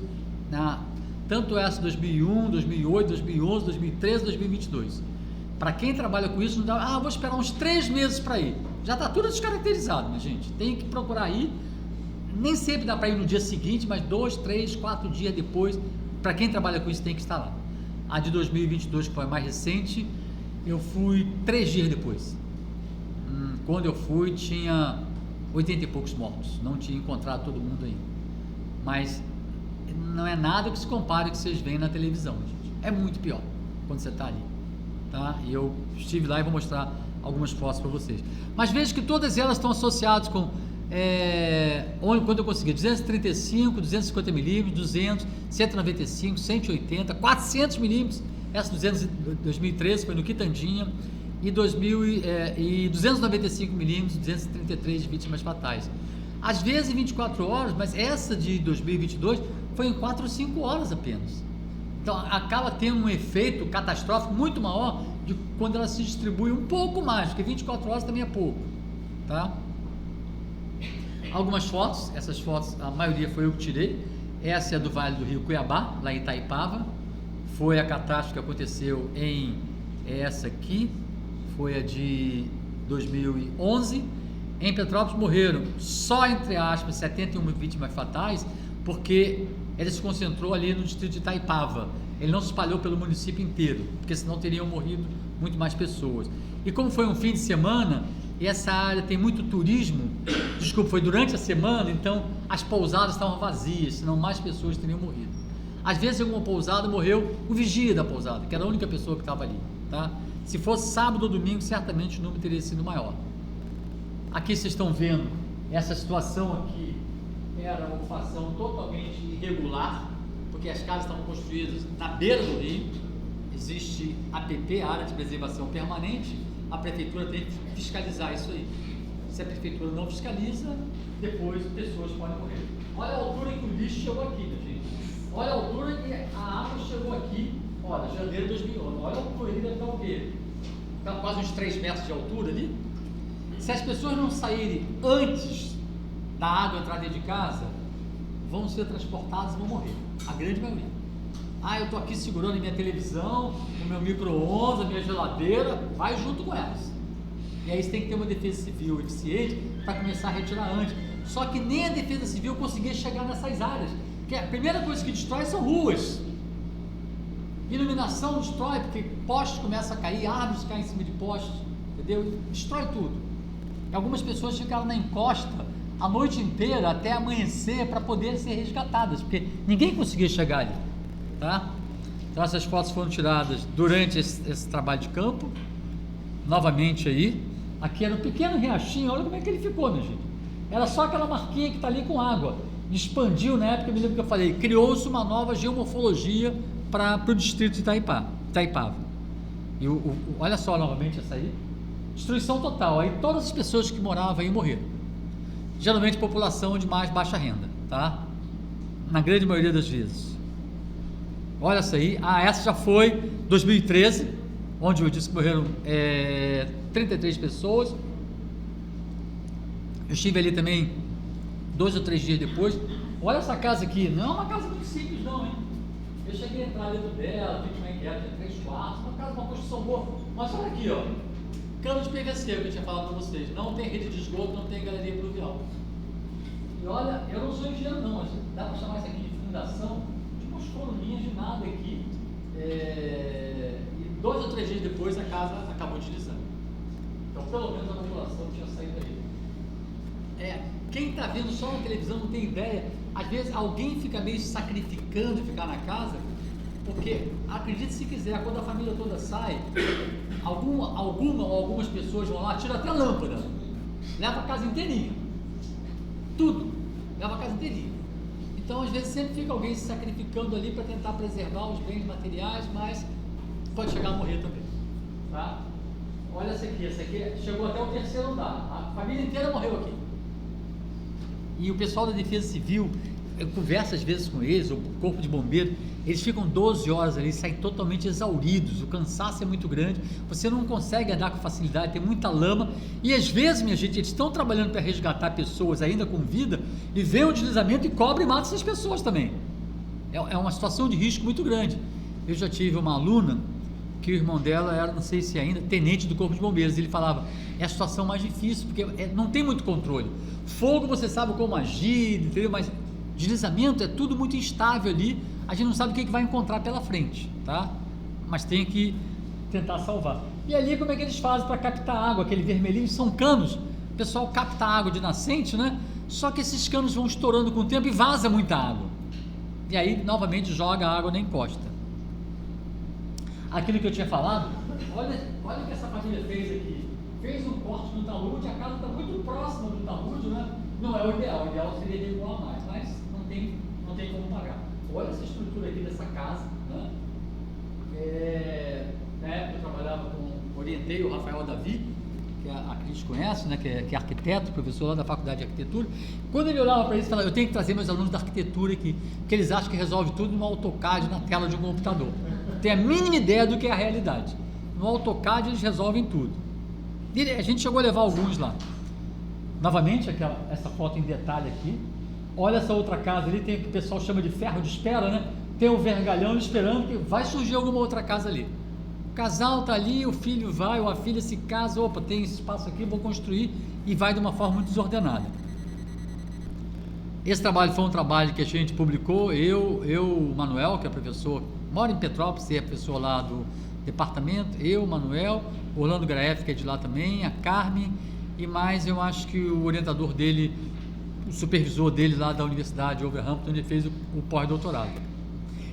tanto essa 2001, 2008, 2011, 2013, 2022. Para quem trabalha com isso, não dá, vou esperar uns 3 meses para ir. Já está tudo descaracterizado, minha gente. Tem que procurar ir. Nem sempre dá para ir no dia seguinte, mas 2, 3, 4 dias depois. Para quem trabalha com isso, tem que estar lá. A de 2022, que foi a mais recente, eu fui 3 dias depois. Quando eu fui, tinha 80 e poucos mortos. Não tinha encontrado todo mundo ainda. Mas não é nada que se compare ao que vocês veem na televisão, gente. É muito pior quando você está ali. Tá? E eu estive lá e vou mostrar algumas fotos para vocês. Mas veja que todas elas estão associadas com, quando eu consegui, 235, 250 milímetros, 200, 195, 180, 400 milímetros, essa 2013 foi no Quitandinha, e 295 milímetros, 233 vítimas fatais. Às vezes em 24 horas, mas essa de 2022 foi em 4 ou 5 horas apenas. Então, acaba tendo um efeito catastrófico muito maior de quando ela se distribui um pouco mais, porque 24 horas também é pouco, tá? Algumas fotos, essas fotos, a maioria foi eu que tirei. Essa é do Vale do Rio Cuiabá, lá em Itaipava. Foi a catástrofe que aconteceu essa aqui, foi a de 2011. Em Petrópolis morreram só, entre aspas, 71 vítimas fatais, porque ele se concentrou ali no distrito de Itaipava. Ele não se espalhou pelo município inteiro, porque senão teriam morrido muito mais pessoas. E como foi um fim de semana, e essa área tem muito turismo, foi durante a semana, então as pousadas estavam vazias, senão mais pessoas teriam morrido. Às vezes, em alguma pousada, morreu o vigia da pousada, que era a única pessoa que estava ali, tá? Se fosse sábado ou domingo, certamente o número teria sido maior. Aqui vocês estão vendo, essa situação aqui era uma ocupação totalmente irregular, porque as casas estavam construídas na beira do rio, existe APP, Área de Preservação Permanente, a prefeitura tem que fiscalizar isso aí. Se a prefeitura não fiscaliza, depois pessoas podem morrer. Olha a altura que o lixo chegou aqui, minha gente. Olha a altura que a água chegou aqui, olha, janeiro de 2011. Olha a altura, ele deve estar o quê? Está quase uns 3 metros de altura ali. Se as pessoas não saírem antes da água entrar dentro de casa, vão ser transportadas e vão morrer, a grande maioria. Eu estou aqui segurando a minha televisão, o meu micro-ondas, a minha geladeira, vai junto com elas. E aí você tem que ter uma defesa civil eficiente para começar a retirar antes. Só que nem a defesa civil conseguia chegar nessas áreas, porque a primeira coisa que destrói são ruas. Iluminação destrói, porque postes começam a cair, árvores caem em cima de postes, entendeu? Destrói tudo. E algumas pessoas ficaram na encosta a noite inteira até amanhecer para poderem ser resgatadas, porque ninguém conseguia chegar ali, tá? Então essas fotos foram tiradas durante esse trabalho de campo, novamente aí. Aqui era um pequeno riachinho, olha como é que ele ficou, minha gente. Era só aquela marquinha que está ali com água. Expandiu na época, me lembro que eu falei, criou-se uma nova geomorfologia para o distrito de Itaipava. E olha só novamente essa aí. Destruição total, aí todas as pessoas que moravam aí morreram. Geralmente população de mais baixa renda, tá? Na grande maioria das vezes. Olha essa aí, essa já foi 2013, onde eu disse que morreram 33 pessoas. Eu estive ali também 2 ou 3 dias depois. Olha essa casa aqui, não é uma casa muito simples não, hein? Eu cheguei a entrar dentro dela, vi como é que era, tinha 3 quartos, uma casa, uma construção boa. Mas olha aqui, ó, cano de PVC, que eu tinha falado para vocês, não tem rede de esgoto, não tem galeria pluvial. E olha, eu não sou engenheiro não, mas dá para chamar isso aqui de fundação, de umas coluninhas de nada aqui, e 2 ou 3 dias depois a casa acabou utilizando. Então pelo menos a população tinha saído daí. Quem está vendo só na televisão não tem ideia, às vezes alguém fica meio sacrificando de ficar na casa, porque acredite se quiser, quando a família toda sai, algumas pessoas vão lá, tiram até a lâmpada, leva a casa inteirinha, tudo, leva a casa inteirinha. Então às vezes sempre fica alguém se sacrificando ali para tentar preservar os bens materiais, mas pode chegar a morrer também, tá? Olha essa aqui chegou até o 3º andar, a família inteira morreu aqui. E o pessoal da Defesa Civil, eu converso às vezes com eles, o corpo de bombeiro, eles ficam 12 horas ali, saem totalmente exauridos, o cansaço é muito grande, você não consegue andar com facilidade, tem muita lama, e às vezes, minha gente, eles estão trabalhando para resgatar pessoas ainda com vida, e vem um deslizamento e cobre e mata essas pessoas também. É uma situação de risco muito grande. Eu já tive uma aluna, que o irmão dela era, não sei se ainda, tenente do corpo de bombeiros, ele falava, é a situação mais difícil, porque não tem muito controle. Fogo você sabe como agir, entendeu? Mas deslizamento é tudo muito instável ali, a gente não sabe o que vai encontrar pela frente, tá? Mas tem que tentar salvar. E ali como é que eles fazem para captar água? Aquele vermelhinho são canos, o pessoal capta água de nascente, né? Só que esses canos vão estourando com o tempo e vaza muita água, e aí novamente joga a água na encosta. Aquilo que eu tinha falado, olha o que essa família fez aqui, fez um corte no talude, a casa está muito próxima do talude, né? Não é o ideal seria regular mais, mas não tem como pagar. Olha essa estrutura aqui dessa casa, né? Na época eu trabalhava orientei o Rafael Davi, que a Cris conhece, né? que é arquiteto, professor lá da Faculdade de Arquitetura. Quando ele olhava para isso, ele falava, eu tenho que trazer meus alunos da arquitetura aqui, porque eles acham que resolve tudo no AutoCAD, na tela de um computador. Tem a mínima ideia do que é a realidade. No AutoCAD eles resolvem tudo. E a gente chegou a levar alguns lá. Novamente, essa foto em detalhe aqui. Olha essa outra casa ali, tem o que o pessoal chama de ferro de espera, né? Tem o vergalhão esperando que vai surgir alguma outra casa ali. O casal está ali, o filho vai, ou a filha se casa, opa, tem esse espaço aqui, vou construir, e vai de uma forma muito desordenada. Esse trabalho foi um trabalho que a gente publicou, o Manuel, que é professor, mora em Petrópolis, é professor lá do departamento, o Manuel, o Orlando Graef, que é de lá também, a Carmen, e mais, eu acho que o orientador dele, o supervisor dele lá da Universidade de Wolverhampton, ele fez o pós-doutorado.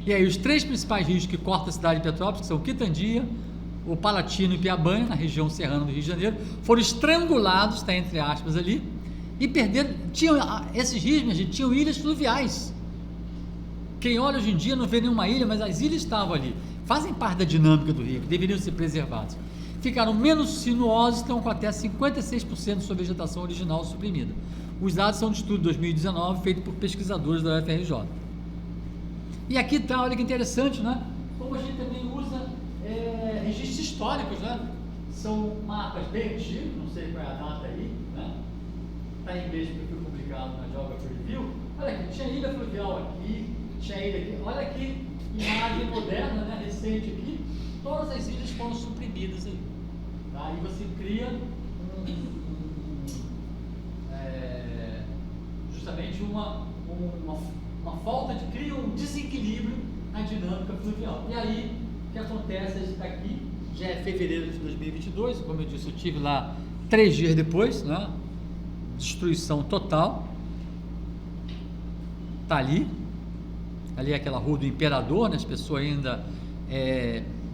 E aí, os 3 principais rios que cortam a cidade de Petrópolis, que são o Quitandia, o Palatino e Piabanha, na região serrana do Rio de Janeiro, foram estrangulados, está entre aspas ali, e perderam, esses rios, minha gente, tinham ilhas fluviais. Quem olha hoje em dia não vê nenhuma ilha, mas as ilhas estavam ali, fazem parte da dinâmica do rio, que deveriam ser preservados. Ficaram menos sinuosos, estão com até 56% de sua vegetação original suprimida. Os dados são de estudo de 2019, feito por pesquisadores da UFRJ. E aqui está, olha que interessante, né? Como a gente também usa registros históricos, né? São mapas bem antigos, não sei qual é a data aí, né? Está em inglês porque foi publicado na Geography Review. Olha aqui, tinha ilha fluvial aqui, tinha ilha aqui. Olha aqui, imagem moderna, né? Recente aqui. Todas as ilhas foram suprimidas aí. Tá? Aí você cria justamente uma falta de, cria um desequilíbrio na dinâmica fluvial. E aí, o que acontece? A gente está aqui, já é fevereiro de 2022, como eu disse, eu estive lá 3 dias depois, né? Destruição total. Está ali é aquela rua do Imperador, né? As pessoas ainda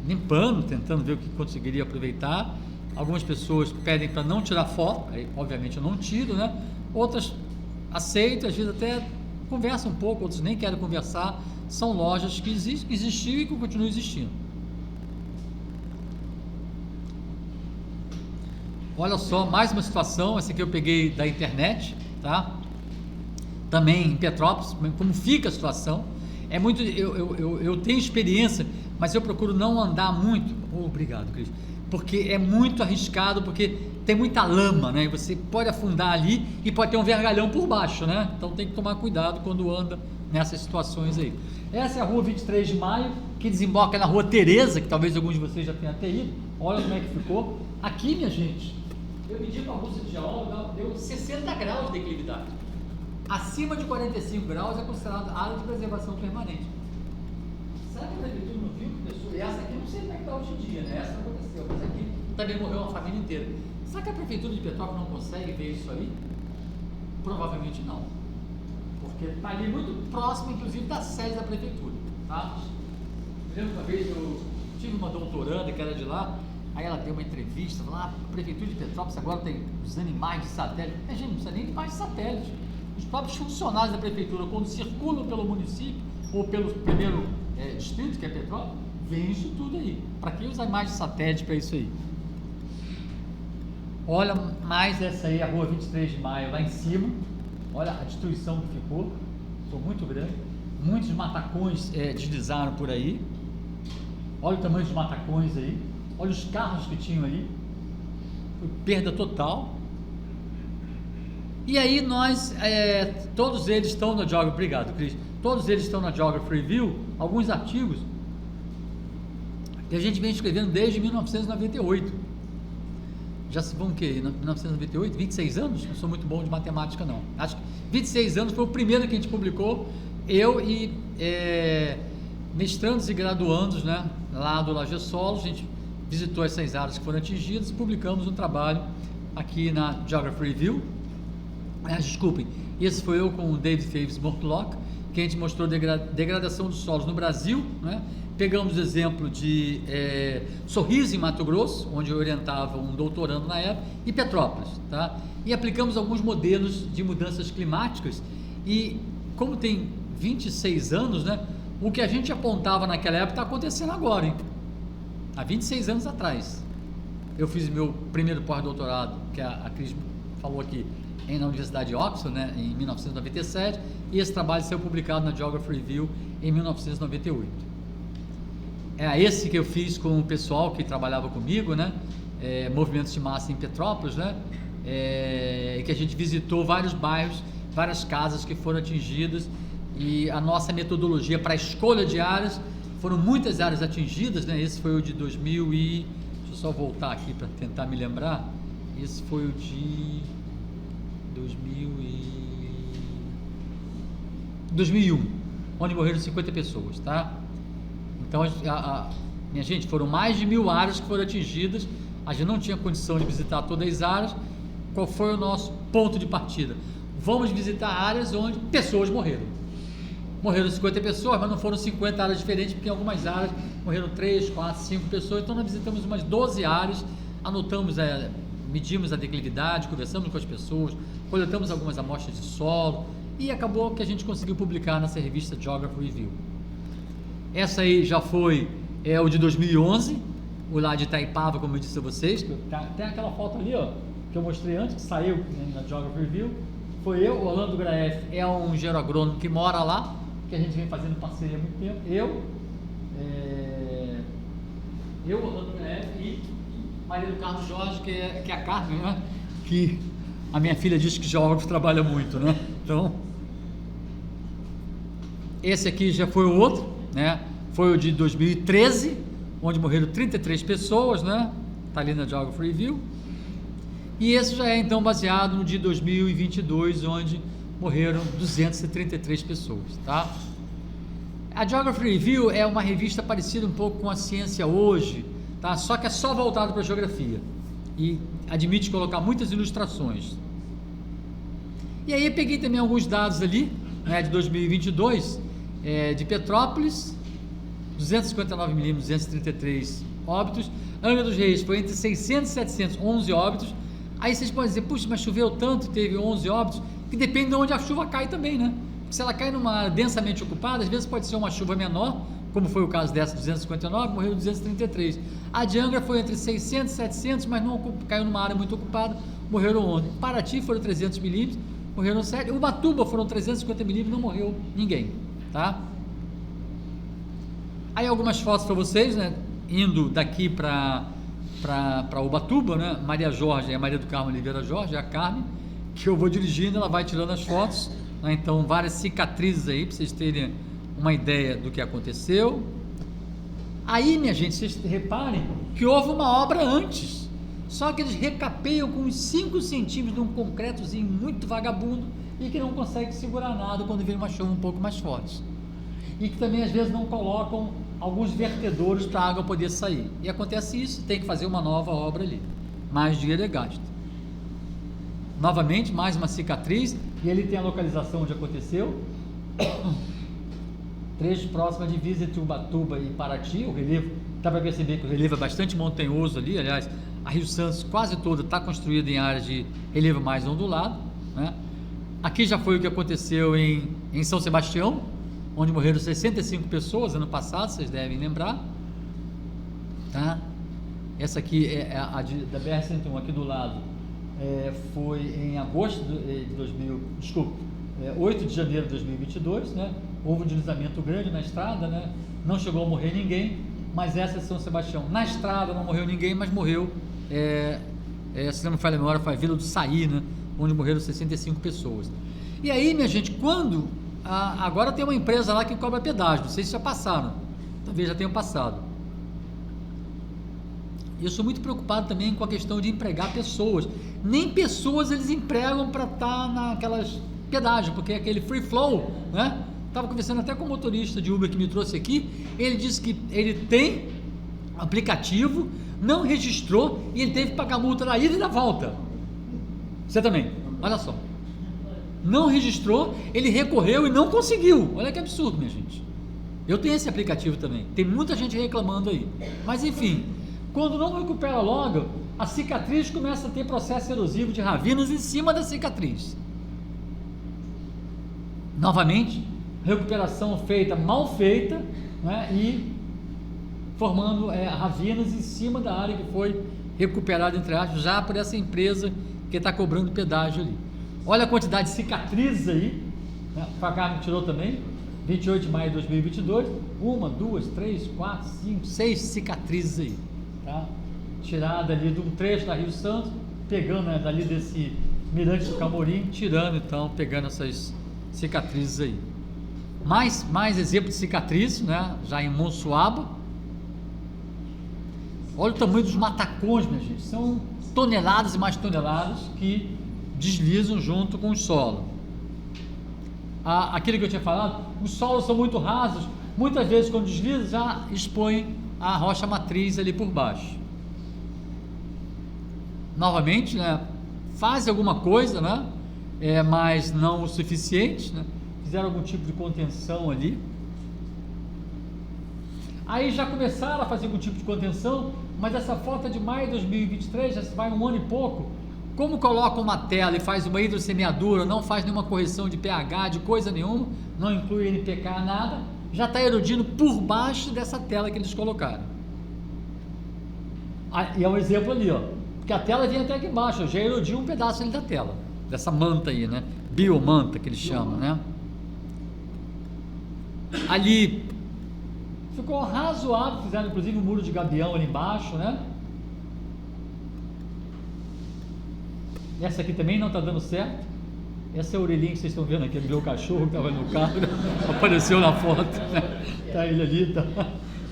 limpando, tentando ver o que conseguiria aproveitar. Algumas pessoas pedem para não tirar foto, aí obviamente eu não tiro, né? Outras aceitam, às vezes até conversam um pouco, outros nem querem conversar. São lojas que existiam e que continuam existindo. Olha só, mais uma situação, essa aqui eu peguei da internet, tá? Também em Petrópolis, como fica a situação. É muito, eu tenho experiência, mas eu procuro não andar muito. Obrigado, Cris. Porque é muito arriscado, porque tem muita lama, né? Você pode afundar ali e pode ter um vergalhão por baixo, né? Então tem que tomar cuidado quando anda nessas situações aí. Essa é a rua 23 de maio, que desemboca na rua Tereza, que talvez alguns de vocês já tenham até ido. Olha como é que ficou. Aqui, minha gente, eu medi com a bússola de geólogo, deu 60 graus de declividade. Acima de 45 graus é considerado área de preservação permanente. Será que a prefeitura não viu que pessoa? E essa aqui não sei como é que está hoje em dia, né? Essa aconteceu, mas aqui também morreu uma família inteira. Será que a prefeitura de Petrópolis não consegue ver isso aí? Provavelmente não. Porque está ali muito próximo, inclusive, da sede da prefeitura. Tá? Eu lembro uma vez eu tive uma doutoranda que era de lá, aí ela deu uma entrevista, falou, a prefeitura de Petrópolis agora tem os animais de satélite. A gente não precisa nem de animais de satélite. Os próprios funcionários da prefeitura, quando circulam pelo município ou pelo primeiro distrito, que é Petrópolis, vem isso tudo aí. Para que usar imagens de satélite para isso aí? Olha mais essa aí, a rua 23 de maio, lá em cima. Olha a destruição que ficou muito grande. Muitos matacões deslizaram por aí. Olha o tamanho dos matacões aí. Olha os carros que tinham ali. Foi perda total. E aí nós, todos eles estão na Geography, obrigado Cris, todos eles estão na Geography Review, alguns artigos que a gente vem escrevendo desde 1998, já se vão o quê? 1998, 26 anos? Não sou muito bom de matemática não, acho que 26 anos foi o primeiro que a gente publicou, eu e mestrandos e graduandos, né, lá do Lagessolos, a gente visitou essas áreas que foram atingidas e publicamos um trabalho aqui na Geography Review. Desculpem, esse foi eu com o David Faves Mortlock, que a gente mostrou degradação dos solos no Brasil, né? Pegamos o exemplo de Sorriso, em Mato Grosso, onde eu orientava um doutorando na época, e Petrópolis, tá? E aplicamos alguns modelos de mudanças climáticas, e como tem 26 anos, né? O que a gente apontava naquela época está acontecendo agora, hein? Há 26 anos atrás. Eu fiz meu primeiro pós-doutorado, que a Cris falou aqui, na Universidade de Oxford, né, em 1997, e esse trabalho saiu publicado na Geography Review em 1998. É esse que eu fiz com o pessoal que trabalhava comigo, né, movimentos de massa em Petrópolis, né, que a gente visitou vários bairros, várias casas que foram atingidas, e a nossa metodologia para a escolha de áreas foram muitas áreas atingidas, né? Esse foi o de 2000 e... Deixa eu só voltar aqui para tentar me lembrar. Esse foi o de 2001, onde morreram 50 pessoas, tá? Então, minha gente, foram mais de 1000 áreas que foram atingidas. A gente não tinha condição de visitar todas as áreas. Qual foi o nosso ponto de partida? Vamos visitar áreas onde pessoas morreram. Morreram 50 pessoas, mas não foram 50 áreas diferentes, porque em algumas áreas morreram 3, 4, 5 pessoas. Então nós visitamos umas 12 áreas, anotamos, medimos a declividade, conversamos com as pessoas, coletamos algumas amostras de solo e acabou que a gente conseguiu publicar nessa revista Geography Review. Essa aí já foi o de 2011, o lá de Itaipava, como eu disse a vocês. Tem aquela foto ali, ó, que eu mostrei antes, que saiu na Geography Review. Foi eu, o Orlando Graef é um engenheiro agrônomo que mora lá, que a gente vem fazendo parceria há muito tempo. Eu, Orlando Graef e Maria do Carmo Jorge, que é a Carmen, né? Que a minha filha diz que geógrafo trabalha muito, né? Então, esse aqui já foi o outro, né? Foi o de 2013, onde morreram 33 pessoas, né? Tá ali na Geography Review. E esse já é então baseado no de 2022, onde morreram 233 pessoas, tá? A Geography Review é uma revista parecida um pouco com a Ciência Hoje, tá? Só que é só voltado para a geografia e admite colocar muitas ilustrações. E aí eu peguei também alguns dados ali, né, de 2022, de Petrópolis, 259 milímetros, 233 óbitos. Angra dos Reis foi entre 600 e 700, 11 óbitos. Aí vocês podem dizer, puxa, mas choveu tanto, teve 11 óbitos, que depende de onde a chuva cai também, né? Se ela cai numa área densamente ocupada, às vezes pode ser uma chuva menor, como foi o caso dessa, 259, morreu 233. A de Angra foi entre 600 e 700, mas não caiu numa área muito ocupada, morreram 11. Paraty foram 300 milímetros, morreram 7. Ubatuba foram 350 milímetros, não morreu ninguém, tá? Aí algumas fotos para vocês, né? Indo daqui para Ubatuba, né? Maria Jorge, a Maria do Carmo Oliveira Jorge, a Carmen, que eu vou dirigindo, ela vai tirando as fotos, né? Então várias cicatrizes aí, para vocês terem uma ideia do que aconteceu. Aí, minha gente, vocês reparem que houve uma obra antes, só que eles recapeiam com uns 5 centímetros de um concretozinho muito vagabundo e que não consegue segurar nada quando vem uma chuva um pouco mais forte. E que também às vezes não colocam alguns vertedouros para a água poder sair. E acontece isso, tem que fazer uma nova obra ali. Mais dinheiro é gasto. Novamente, mais uma cicatriz, e ele tem a localização onde aconteceu. Trecho próximo à divisa entre Ubatuba e Paraty. O relevo, dá para perceber que o relevo é bastante montanhoso ali. Aliás, a Rio Santos quase toda está construída em áreas de relevo mais ondulado, né? Aqui já foi o que aconteceu em São Sebastião, onde morreram 65 pessoas ano passado, vocês devem lembrar, tá? Essa aqui é a da BR-101 aqui do lado, foi em agosto de 8 de janeiro de 2022, né? Houve um deslizamento grande na estrada, né? Não chegou a morrer ninguém, mas essa é São Sebastião. Na estrada não morreu ninguém, mas morreu, se não me falha a memória, foi a Vila do Saí, né? Onde morreram 65 pessoas. E aí, minha gente, quando... agora tem uma empresa lá que cobra pedágio, não sei se já passaram, talvez já tenham passado. Eu sou muito preocupado também com a questão de empregar pessoas. Nem pessoas eles empregam para estar naquelas pedágio, porque é aquele free flow, né? Estava conversando até com o motorista de Uber que me trouxe aqui, ele disse que ele tem aplicativo, não registrou e ele teve que pagar multa na ida e na volta. Você também, olha só. Não registrou, ele recorreu e não conseguiu. Olha que absurdo, minha gente. Eu tenho esse aplicativo também. Tem muita gente reclamando aí. Mas enfim, quando não recupera logo, a cicatriz começa a ter processo erosivo de ravinas em cima da cicatriz. Novamente, recuperação feita, mal feita, né? E formando ravinas em cima da área que foi recuperada, entre aspas, já por essa empresa que está cobrando pedágio ali. Olha a quantidade de cicatrizes aí, né? O Carmen tirou também, 28 de maio de 2022, 1, 2, 3, 4, 5, 6 cicatrizes aí, tá? Tirada ali de um trecho da Rio Santos, pegando, né, dali desse Mirante do Camorim, tirando então, pegando essas cicatrizes aí. Mais exemplo de cicatriz, né? Já em Monsuaba. Olha o tamanho dos matacões, minha gente. São toneladas e mais toneladas que deslizam junto com o solo. Aquilo que eu tinha falado, os solos são muito rasos. Muitas vezes, quando desliza, já expõe a rocha matriz ali por baixo. Novamente, né? Faz alguma coisa, né? Mas não o suficiente, né? Fizeram algum tipo de contenção ali. Aí já começaram a fazer algum tipo de contenção, mas essa foto é de maio de 2023, já vai um ano e pouco. Como coloca uma tela e faz uma hidrossemeadura, não faz nenhuma correção de pH, de coisa nenhuma, não inclui NPK, nada, já está erodindo por baixo dessa tela que eles colocaram. E é um exemplo ali, ó, porque a tela vinha até aqui embaixo, já erodiu um pedaço ali da tela, dessa manta aí, né? Biomanta que eles chamam, né? Ali ficou razoável, fizeram inclusive um muro de gabião ali embaixo, né? Essa aqui também não está dando certo. Essa é a orelhinha que vocês estão vendo aqui do meu cachorro que estava no carro, né? Apareceu na foto, né? Tá ele ali, tá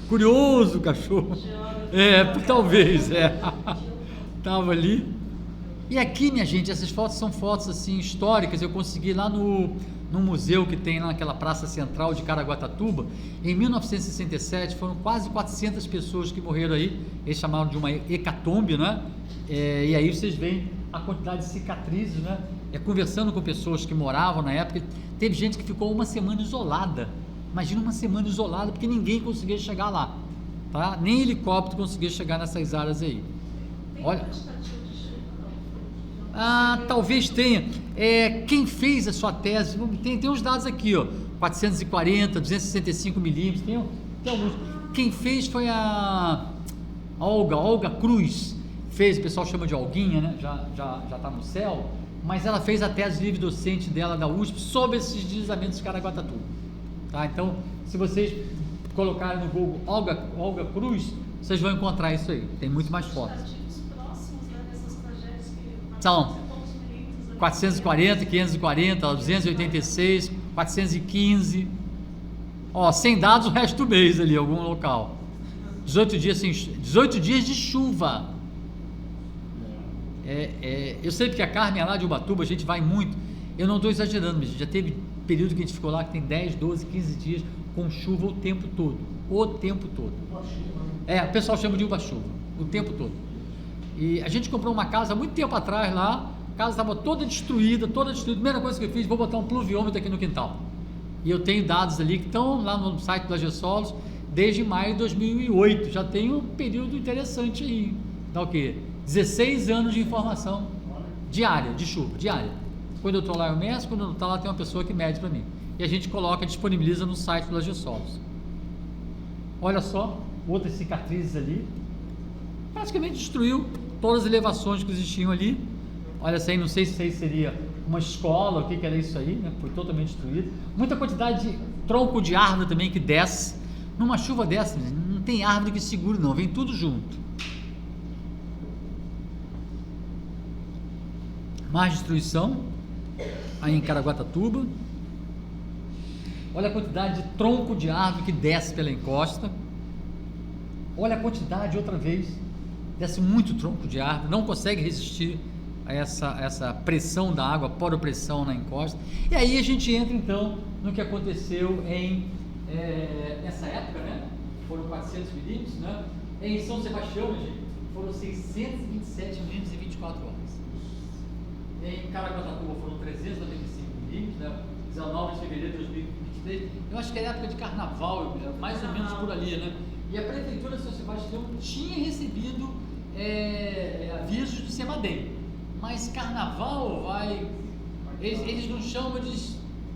curioso o cachorro. Talvez, tava ali. E aqui, minha gente, essas fotos são fotos assim históricas. Eu consegui lá no museu que tem lá naquela praça central de Caraguatatuba. Em 1967 foram quase 400 pessoas que morreram aí. Eles chamaram de uma hecatombe, né? E aí vocês veem a quantidade de cicatrizes, né? Conversando com pessoas que moravam na época, teve gente que ficou uma semana isolada. Imagina uma semana isolada, porque ninguém conseguia chegar lá, tá? Nem helicóptero conseguia chegar nessas áreas aí. Olha, talvez tenha. Quem fez a sua tese, tem uns dados aqui, ó, 440, 265 milímetros, tem alguns. Quem fez foi a Olga Cruz. Fez, o pessoal chama de Olguinha, né? Já está no céu, mas ela fez a tese livre docente dela da USP sobre esses deslizamentos de Caraguatatuba, tá? Então, se vocês colocarem no Google Olga Cruz, vocês vão encontrar isso aí, tem muito mais fotos. Próximos, né, dessas tragédias que São 440, 540, 286, 415, sem dados o resto do mês ali, algum local. 18 dias de chuva. Eu sei porque a Carmen é lá de Ubatuba, a gente vai muito, eu não estou exagerando, mas já teve período que a gente ficou lá que tem 10, 12, 15 dias com chuva o tempo todo, o pessoal chama de uva-chuva, o tempo todo. E a gente comprou uma casa há muito tempo atrás lá, a casa estava toda destruída, primeira coisa que eu fiz, vou botar um pluviômetro aqui no quintal, e eu tenho dados ali que estão lá no site da AGSolos desde maio de 2008, já tem um período interessante aí, dá o quê? 16 anos de informação diária, de chuva, diária. Quando eu estou lá eu meço, quando eu não estou lá tem uma pessoa que mede para mim. E a gente disponibiliza no site do AGSolos. Olha só, outras cicatrizes ali. Praticamente destruiu todas as elevações que existiam ali. Olha assim, não sei se isso aí seria uma escola, o que era isso aí, né? Foi totalmente destruído. Muita quantidade de tronco de árvore também que desce. Numa chuva dessa, não tem árvore que segure não, vem tudo junto. Mais destruição aí em Caraguatatuba. Olha a quantidade de tronco de árvore que desce pela encosta. Olha a quantidade, outra vez, desce muito tronco de árvore, não consegue resistir a essa pressão da água, poropressão na encosta. E aí a gente entra então no que aconteceu nessa época, né? Foram 400 milímetros, né? Em São Sebastião, gente, foram 627 milímetros em 24 horas. Em Caraguatatuba foram 395 milímetros, né? 19 de fevereiro de 2023. Eu acho que era época de carnaval, mais ou menos por ali, né? E a Prefeitura de São Sebastião tinha recebido avisos do CEMADEM. Mas carnaval eles não chamam de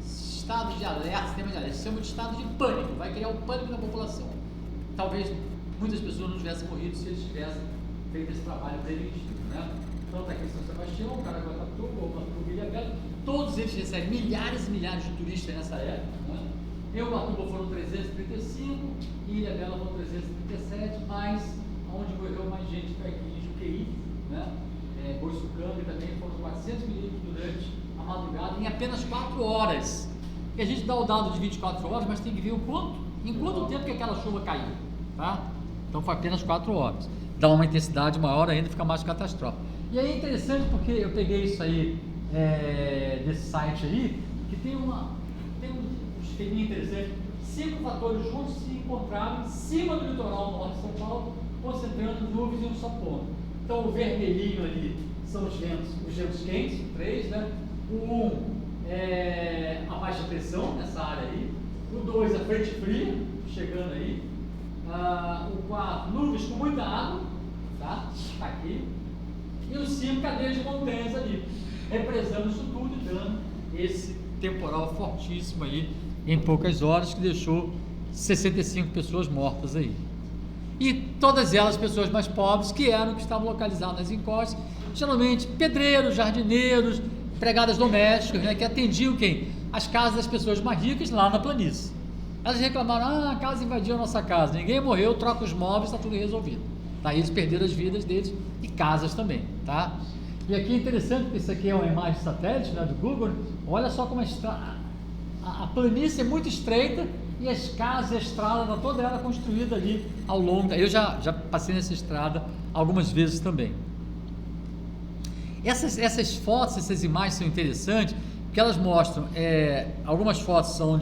estado de alerta, sistema de alerta, eles chamam de estado de pânico, vai criar o pânico na população. Talvez muitas pessoas não tivessem morrido se eles tivessem feito esse trabalho preventivo, né? Então está aqui em São Sebastião, Caraguatatuba, Ubatuba e Ilhabela, todos eles recebem milhares e milhares de turistas nessa época, né? Em Ubatuba foram 335 e Ilhabela foram 337, mas onde morreu mais gente foi aqui em Juqueí, né? Boiçucanga também foram 400 milímetros durante a madrugada, em apenas 4 horas porque a gente dá o dado de 24 horas, mas tem que ver em quanto tempo que aquela chuva caiu, tá? Então foi apenas 4 horas. Dá uma intensidade maior ainda, fica mais catastrófico. E aí é interessante porque eu peguei isso aí desse site aí, que tem um esqueminha interessante. 5 fatores juntos se encontraram em cima do litoral norte de São Paulo, concentrando nuvens em um só ponto. Então o vermelhinho ali são os ventos quentes, 3, né? O 1 é a baixa pressão nessa área aí. O 2 a frente fria, chegando aí. O 4, nuvens com muita água, tá? Aqui. E o 5, cadeias de montanhas ali, represando isso tudo e dando esse temporal fortíssimo aí em poucas horas, que deixou 65 pessoas mortas aí. E todas elas pessoas mais pobres, que estavam localizadas nas encostas, geralmente pedreiros, jardineiros, empregadas domésticas, né, que atendiam quem? As casas das pessoas mais ricas lá na planície. Elas reclamaram, a casa invadiu a nossa casa, ninguém morreu, troca os móveis, está tudo resolvido. Tá? Eles perderam as vidas deles e casas também, tá? E aqui é interessante, porque isso aqui é uma imagem de satélite, né, do Google. Olha só como a planície é muito estreita e as casas, a estrada, toda ela construída ali ao longo. Eu já passei nessa estrada algumas vezes também. Essas fotos, essas imagens são interessantes, porque elas mostram, algumas fotos são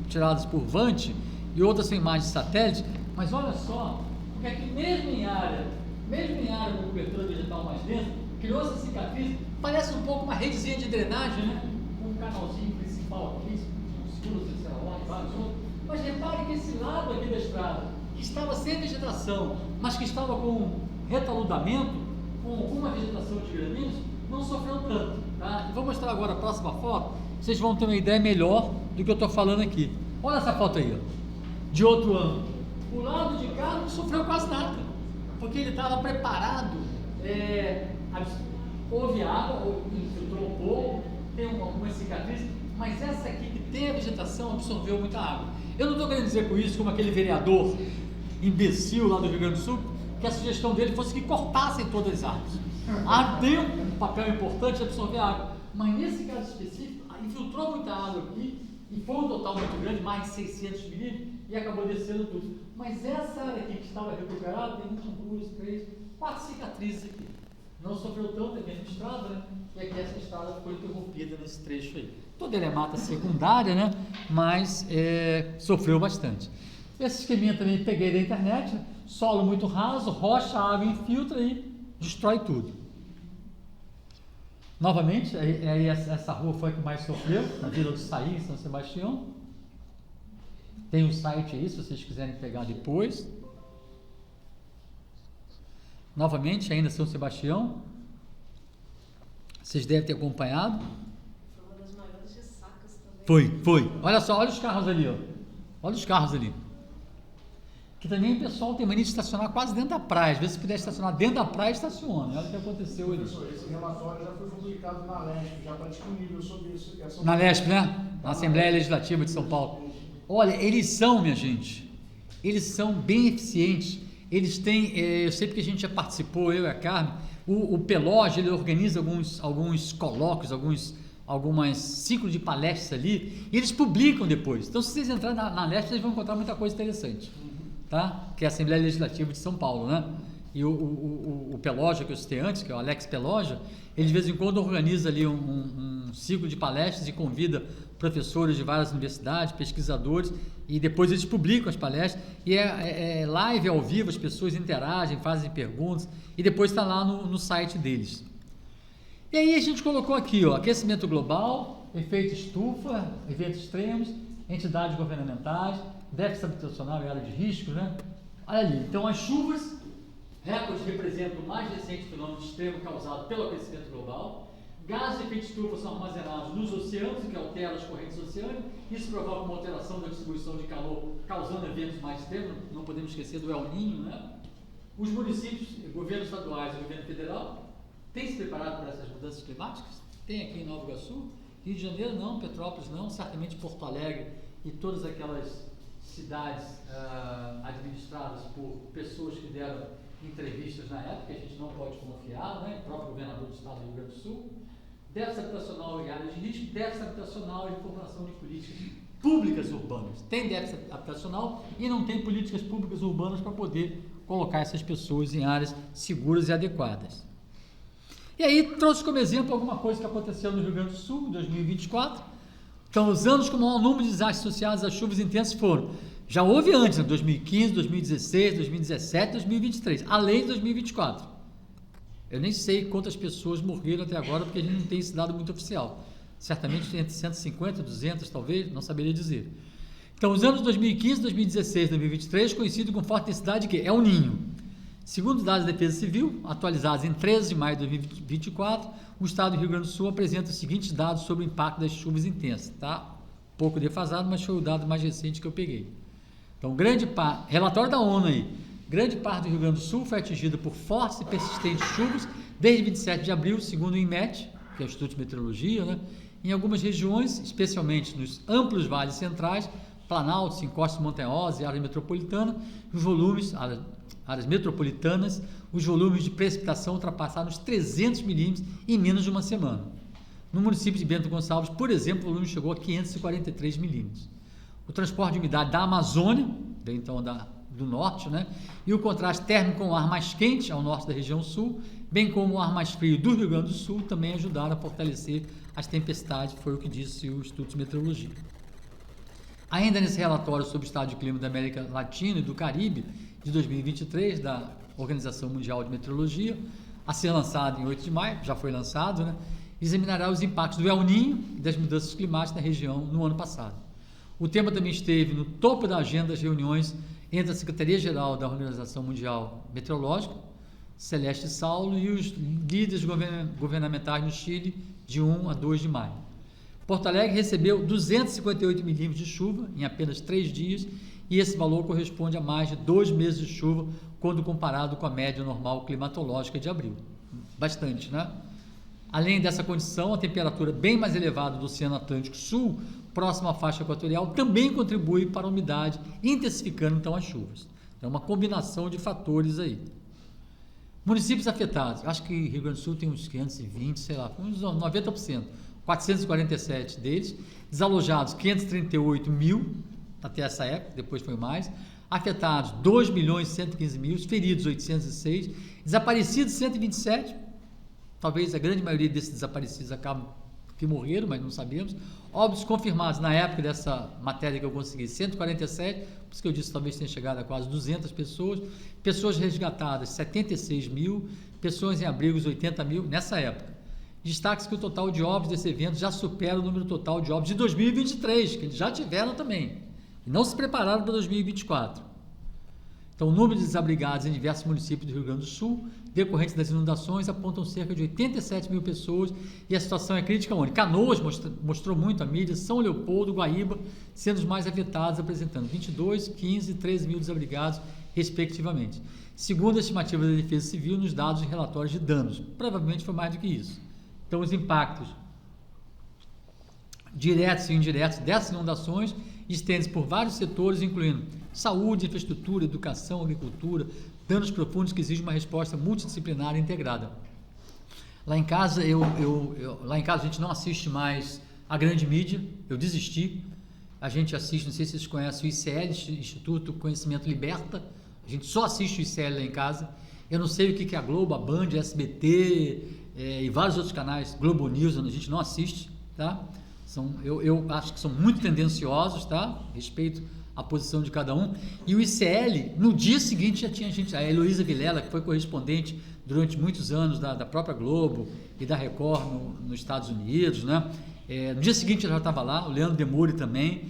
tiradas por Vante e outras são imagens de satélite, mas olha só, porque aqui mesmo em área com cobertura vegetal mais densa, criou essa cicatriz, parece um pouco uma redezinha de drenagem, né? Com um canalzinho principal aqui, seguro, vários outros. Mas repare que esse lado aqui da estrada, que estava sem vegetação, mas que estava com retaludamento, com alguma vegetação de gramíneas, não sofreu tanto, tá? E vou mostrar agora a próxima foto, vocês vão ter uma ideia melhor do que eu estou falando aqui. Olha essa foto aí, ó, de outro ângulo. O lado de cá não sofreu quase nada, porque ele estava preparado, houve água, infiltrou um pouco, tem uma cicatriz, mas essa aqui que tem a vegetação absorveu muita água. Eu não estou querendo dizer com isso, como aquele vereador imbecil lá do Rio Grande do Sul, que a sugestão dele fosse que cortassem todas as árvores. A árvore tem um papel importante de absorver água, mas nesse caso específico, infiltrou muita água aqui, e foi um total muito grande, mais de 600 milímetros, e acabou descendo tudo. Mas essa área aqui que estava recuperada, tem 1, 2, 3, 4 cicatrizes aqui. Não sofreu tanto, é mesmo estrada, né? E aqui essa estrada ficou interrompida nesse trecho aí. Toda ela é mata secundária, né? Mas sofreu bastante. Esse esqueminha também peguei da internet, né? Solo muito raso, rocha, água infiltra e destrói tudo. Novamente, aí essa rua foi a que mais sofreu, na Vila do Saí, em São Sebastião. Tem um site aí, se vocês quiserem pegar depois. Novamente, ainda São Sebastião. Vocês devem ter acompanhado. Foi uma das maiores ressacas também. Foi. Olha só, olha os carros ali, ó. Olha os carros ali. Que também o pessoal tem mania de estacionar quase dentro da praia. Às vezes, se puder estacionar dentro da praia, estaciona. Olha o que aconteceu ali. Professor, esse relatório já foi publicado na LESP, já está disponível sobre isso. Na LESP, né? Na Assembleia Legislativa de São Paulo. Olha, eles são, minha gente, eles são bem eficientes. Eles têm, eu sei porque a gente já participou, eu e a Carmen, o Pelógio, ele organiza alguns colóquios, algumas ciclos de palestras ali, e eles publicam depois. Então, se vocês entrarem na LESP, vocês vão encontrar muita coisa interessante, tá? Que é a Assembleia Legislativa de São Paulo, né? E o Pelógio, que eu citei antes, que é o Alex Pelógio, ele de vez em quando organiza ali um ciclo de palestras e convida professores de várias universidades, pesquisadores, e depois eles publicam as palestras, e é live ao vivo, as pessoas interagem, fazem perguntas, e depois está lá no site deles. E aí a gente colocou aqui, ó, aquecimento global, efeito estufa, eventos extremos, entidades governamentais, déficit habitacional e área de risco, né? Olha ali, então as chuvas, recordes representam o mais recente fenômeno extremo causado pelo aquecimento global. Gases de efeito estufa são armazenados nos oceanos, o que altera as correntes oceânicas. Isso provoca uma alteração da distribuição de calor, causando eventos mais extremos. Não podemos esquecer do El Niño, né? Os municípios, governos estaduais e governo federal têm se preparado para essas mudanças climáticas? Tem aqui em Nova Iguaçu. Rio de Janeiro não, Petrópolis não, certamente Porto Alegre e todas aquelas cidades administradas por pessoas que deram entrevistas na época, a gente não pode confiar, né? O próprio governador do estado do Rio Grande do Sul. Déficit habitacional e áreas de risco, déficit habitacional e formulação de políticas públicas urbanas. Tem déficit habitacional e não tem políticas públicas urbanas para poder colocar essas pessoas em áreas seguras e adequadas. E aí trouxe como exemplo alguma coisa que aconteceu no Rio Grande do Sul em 2024. Então, os anos com o maior número de desastres associados às chuvas intensas foram, já houve antes, em 2015, 2016, 2017, 2023, além de 2024. Eu nem sei quantas pessoas morreram até agora, porque a gente não tem esse dado muito oficial. Certamente entre 150, 200, talvez, não saberia dizer. Então, os anos 2015, 2016, 2023, coincide com forte intensidade que é o Ninho. Segundo os dados da Defesa Civil, atualizados em 13 de maio de 2024, o estado do Rio Grande do Sul apresenta os seguintes dados sobre o impacto das chuvas intensas. Tá? Pouco defasado, mas foi o dado mais recente que eu peguei. Então, relatório da ONU aí, grande parte do Rio Grande do Sul foi atingida por fortes e persistentes chuvas desde 27 de abril, segundo o INMET, que é o Instituto de Meteorologia, né? Em algumas regiões, especialmente nos amplos vales centrais, Planalto, encostas montanhosas e área metropolitana, áreas metropolitanas, os volumes de precipitação ultrapassaram os 300 milímetros em menos de uma semana. No município de Bento Gonçalves, por exemplo, o volume chegou a 543 milímetros. O transporte de umidade da Amazônia, então do norte, né? E o contraste térmico com o ar mais quente ao norte da região sul, bem como o ar mais frio do Rio Grande do Sul, também ajudaram a fortalecer as tempestades, foi o que disse o Instituto de Meteorologia. Ainda nesse relatório sobre o estado de clima da América Latina e do Caribe de 2023, da Organização Mundial de Meteorologia, a ser lançado em 8 de maio, já foi lançado, né? Examinará os impactos do El Niño e das mudanças climáticas na região no ano passado. O tema também esteve no topo da agenda das reuniões entre a Secretaria-Geral da Organização Mundial Meteorológica, Celeste Saulo, e os líderes governamentais no Chile, de 1 a 2 de maio. Porto Alegre recebeu 258 milímetros de chuva em apenas 3 dias, e esse valor corresponde a mais de 2 meses de chuva, quando comparado com a média normal climatológica de abril. Bastante, né? Além dessa condição, a temperatura bem mais elevada do Oceano Atlântico Sul, próximo à faixa equatorial, também contribui para a umidade, intensificando então as chuvas. É uma combinação de fatores aí. Municípios afetados, acho que Rio Grande do Sul tem uns 520, sei lá, uns 90%, 447 deles, desalojados 538 mil, até essa época, depois foi mais, afetados 2 milhões e 115 mil, feridos 806, desaparecidos 127, talvez a grande maioria desses desaparecidos acabam que morreram, mas não sabemos. Óbitos confirmados na época dessa matéria que eu consegui, 147, por isso que eu disse talvez tenha chegado a quase 200 pessoas, pessoas resgatadas 76 mil, pessoas em abrigos 80 mil, nessa época. Destaque-se que o total de óbitos desse evento já supera o número total de óbitos de 2023, que eles já tiveram também, e não se prepararam para 2024. Então, o número de desabrigados em diversos municípios do Rio Grande do Sul, decorrentes das inundações, apontam cerca de 87 mil pessoas, e a situação é crítica onde? Canoas mostrou muito a mídia, São Leopoldo, Guaíba, sendo os mais afetados, apresentando 22, 15 e 13 mil desabrigados, respectivamente. Segundo a estimativa da Defesa Civil, nos dados de relatórios de danos, provavelmente foi mais do que isso. Então, os impactos diretos e indiretos dessas inundações estendem-se por vários setores, incluindo saúde, infraestrutura, educação, agricultura, danos profundos que exigem uma resposta multidisciplinar e integrada. Lá em casa, lá em casa a gente não assiste mais a grande mídia, eu desisti. A gente assiste, não sei se vocês conhecem o ICL, Instituto Conhecimento Liberta, a gente só assiste o ICL lá em casa. Eu não sei o que é a Globo, a Band, a SBT e vários outros canais, Globo News, a gente não assiste, tá? Eu acho que são muito tendenciosos, tá? Respeito a posição de cada um. E o ICL, no dia seguinte já tinha gente, a Heloísa Vilela, que foi correspondente durante muitos anos da própria Globo e da Record nos Estados Unidos, né? No dia seguinte ela já estava lá, o Leandro Demore também,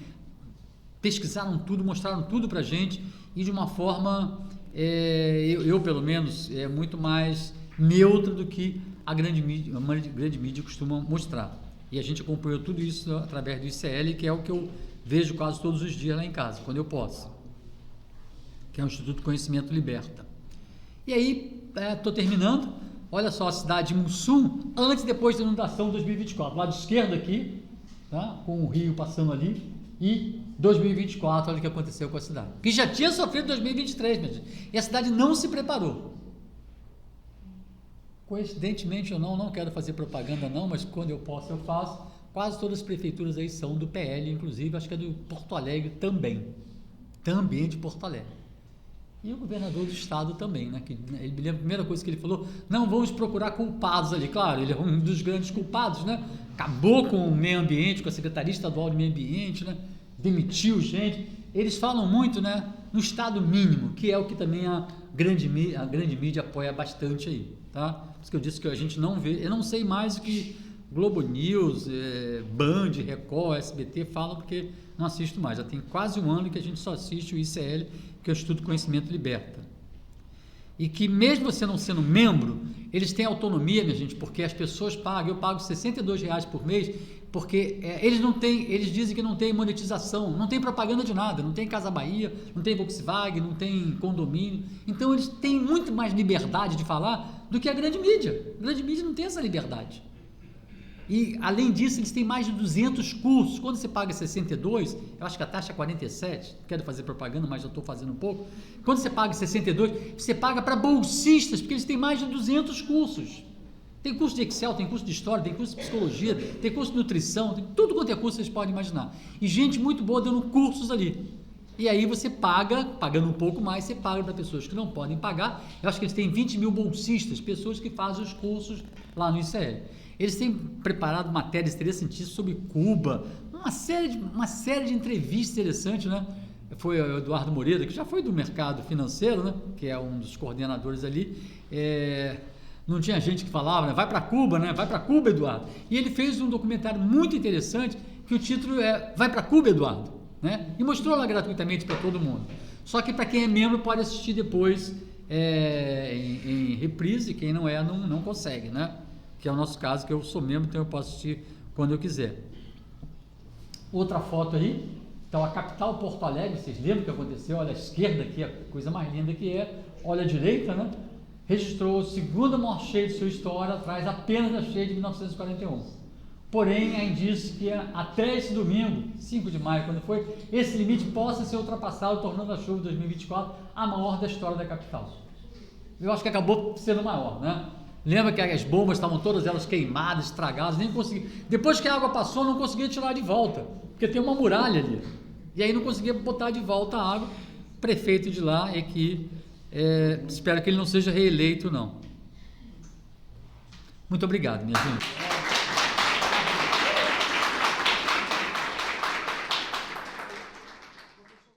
pesquisaram tudo, mostraram tudo pra gente, e de uma forma, eu pelo menos, muito mais neutra do que a grande mídia costuma mostrar. E a gente acompanhou tudo isso através do ICL, que é o que eu vejo quase todos os dias lá em casa, quando eu posso, que é o Instituto Conhecimento Liberta. E aí, estou terminando, olha só a cidade de Mussum, antes e depois da inundação de 2024, lado esquerdo aqui, tá? Com o rio passando ali, e 2024, olha o que aconteceu com a cidade, que já tinha sofrido 2023, minha gente, e a cidade não se preparou. Coincidentemente ou não quero fazer propaganda não, mas quando eu posso eu faço, quase todas as prefeituras aí são do PL, inclusive, acho que é do Porto Alegre também é de Porto Alegre. E o governador do estado também, né? Que ele me lembra, a primeira coisa que ele falou, não vamos procurar culpados ali. Claro, ele é um dos grandes culpados, né? Acabou com o meio ambiente, com a Secretaria Estadual de Meio Ambiente, né? Demitiu gente. Eles falam muito, né? No estado mínimo, que é o que também a grande mídia apoia bastante aí, tá? Por isso que eu disse que a gente não vê, eu não sei mais o que Globo News, Band, Record, SBT falam, porque não assisto mais. Já tem quase um ano que a gente só assiste o ICL, que é o Instituto Conhecimento Liberta. E que mesmo você não sendo membro, eles têm autonomia, minha gente, porque as pessoas pagam, eu pago R$62 por mês, porque eles dizem que não tem monetização, não tem propaganda de nada, não tem Casa Bahia, não tem Volkswagen, não tem condomínio, então eles têm muito mais liberdade de falar do que a grande mídia. A grande mídia não tem essa liberdade. E, além disso, eles têm mais de 200 cursos. Quando você paga 62, eu acho que a taxa é 47, não quero fazer propaganda, mas já estou fazendo um pouco. Quando você paga 62, você paga para bolsistas, porque eles têm mais de 200 cursos. Tem curso de Excel, tem curso de História, tem curso de Psicologia, tem curso de Nutrição, tem tudo quanto é curso vocês podem imaginar. E gente muito boa dando cursos ali. E aí você paga, pagando um pouco mais, você paga para pessoas que não podem pagar. Eu acho que eles têm 20 mil bolsistas, pessoas que fazem os cursos lá no ICL. Eles têm preparado matérias interessantíssimas sobre Cuba, uma série de entrevistas interessantes, né? Foi o Eduardo Moreira, que já foi do mercado financeiro, né? Que é um dos coordenadores ali. Não tinha gente que falava, né? Vai para Cuba, né? Vai para Cuba, Eduardo. E ele fez um documentário muito interessante, que o título é Vai para Cuba, Eduardo, né? E mostrou lá gratuitamente para todo mundo. Só que para quem é membro pode assistir depois em reprise, quem não é, não consegue, né? Que é o nosso caso, que eu sou membro, então eu posso assistir quando eu quiser. Outra foto aí, então a capital Porto Alegre, vocês lembram o que aconteceu? Olha a esquerda aqui, a coisa mais linda que é, olha a direita, né? Registrou a segunda maior cheia de sua história, atrás apenas da cheia de 1941. Porém, há indícios que até esse domingo, 5 de maio, quando foi, esse limite possa ser ultrapassado, tornando a chuva de 2024 a maior da história da capital. Eu acho que acabou sendo maior, né? Lembra que as bombas estavam todas elas queimadas, estragadas, nem consegui. Depois que a água passou, não conseguia tirar de volta, porque tem uma muralha ali. E aí não conseguia botar de volta a água. O prefeito de lá é que espero que ele não seja reeleito, não. Muito obrigado, minha gente.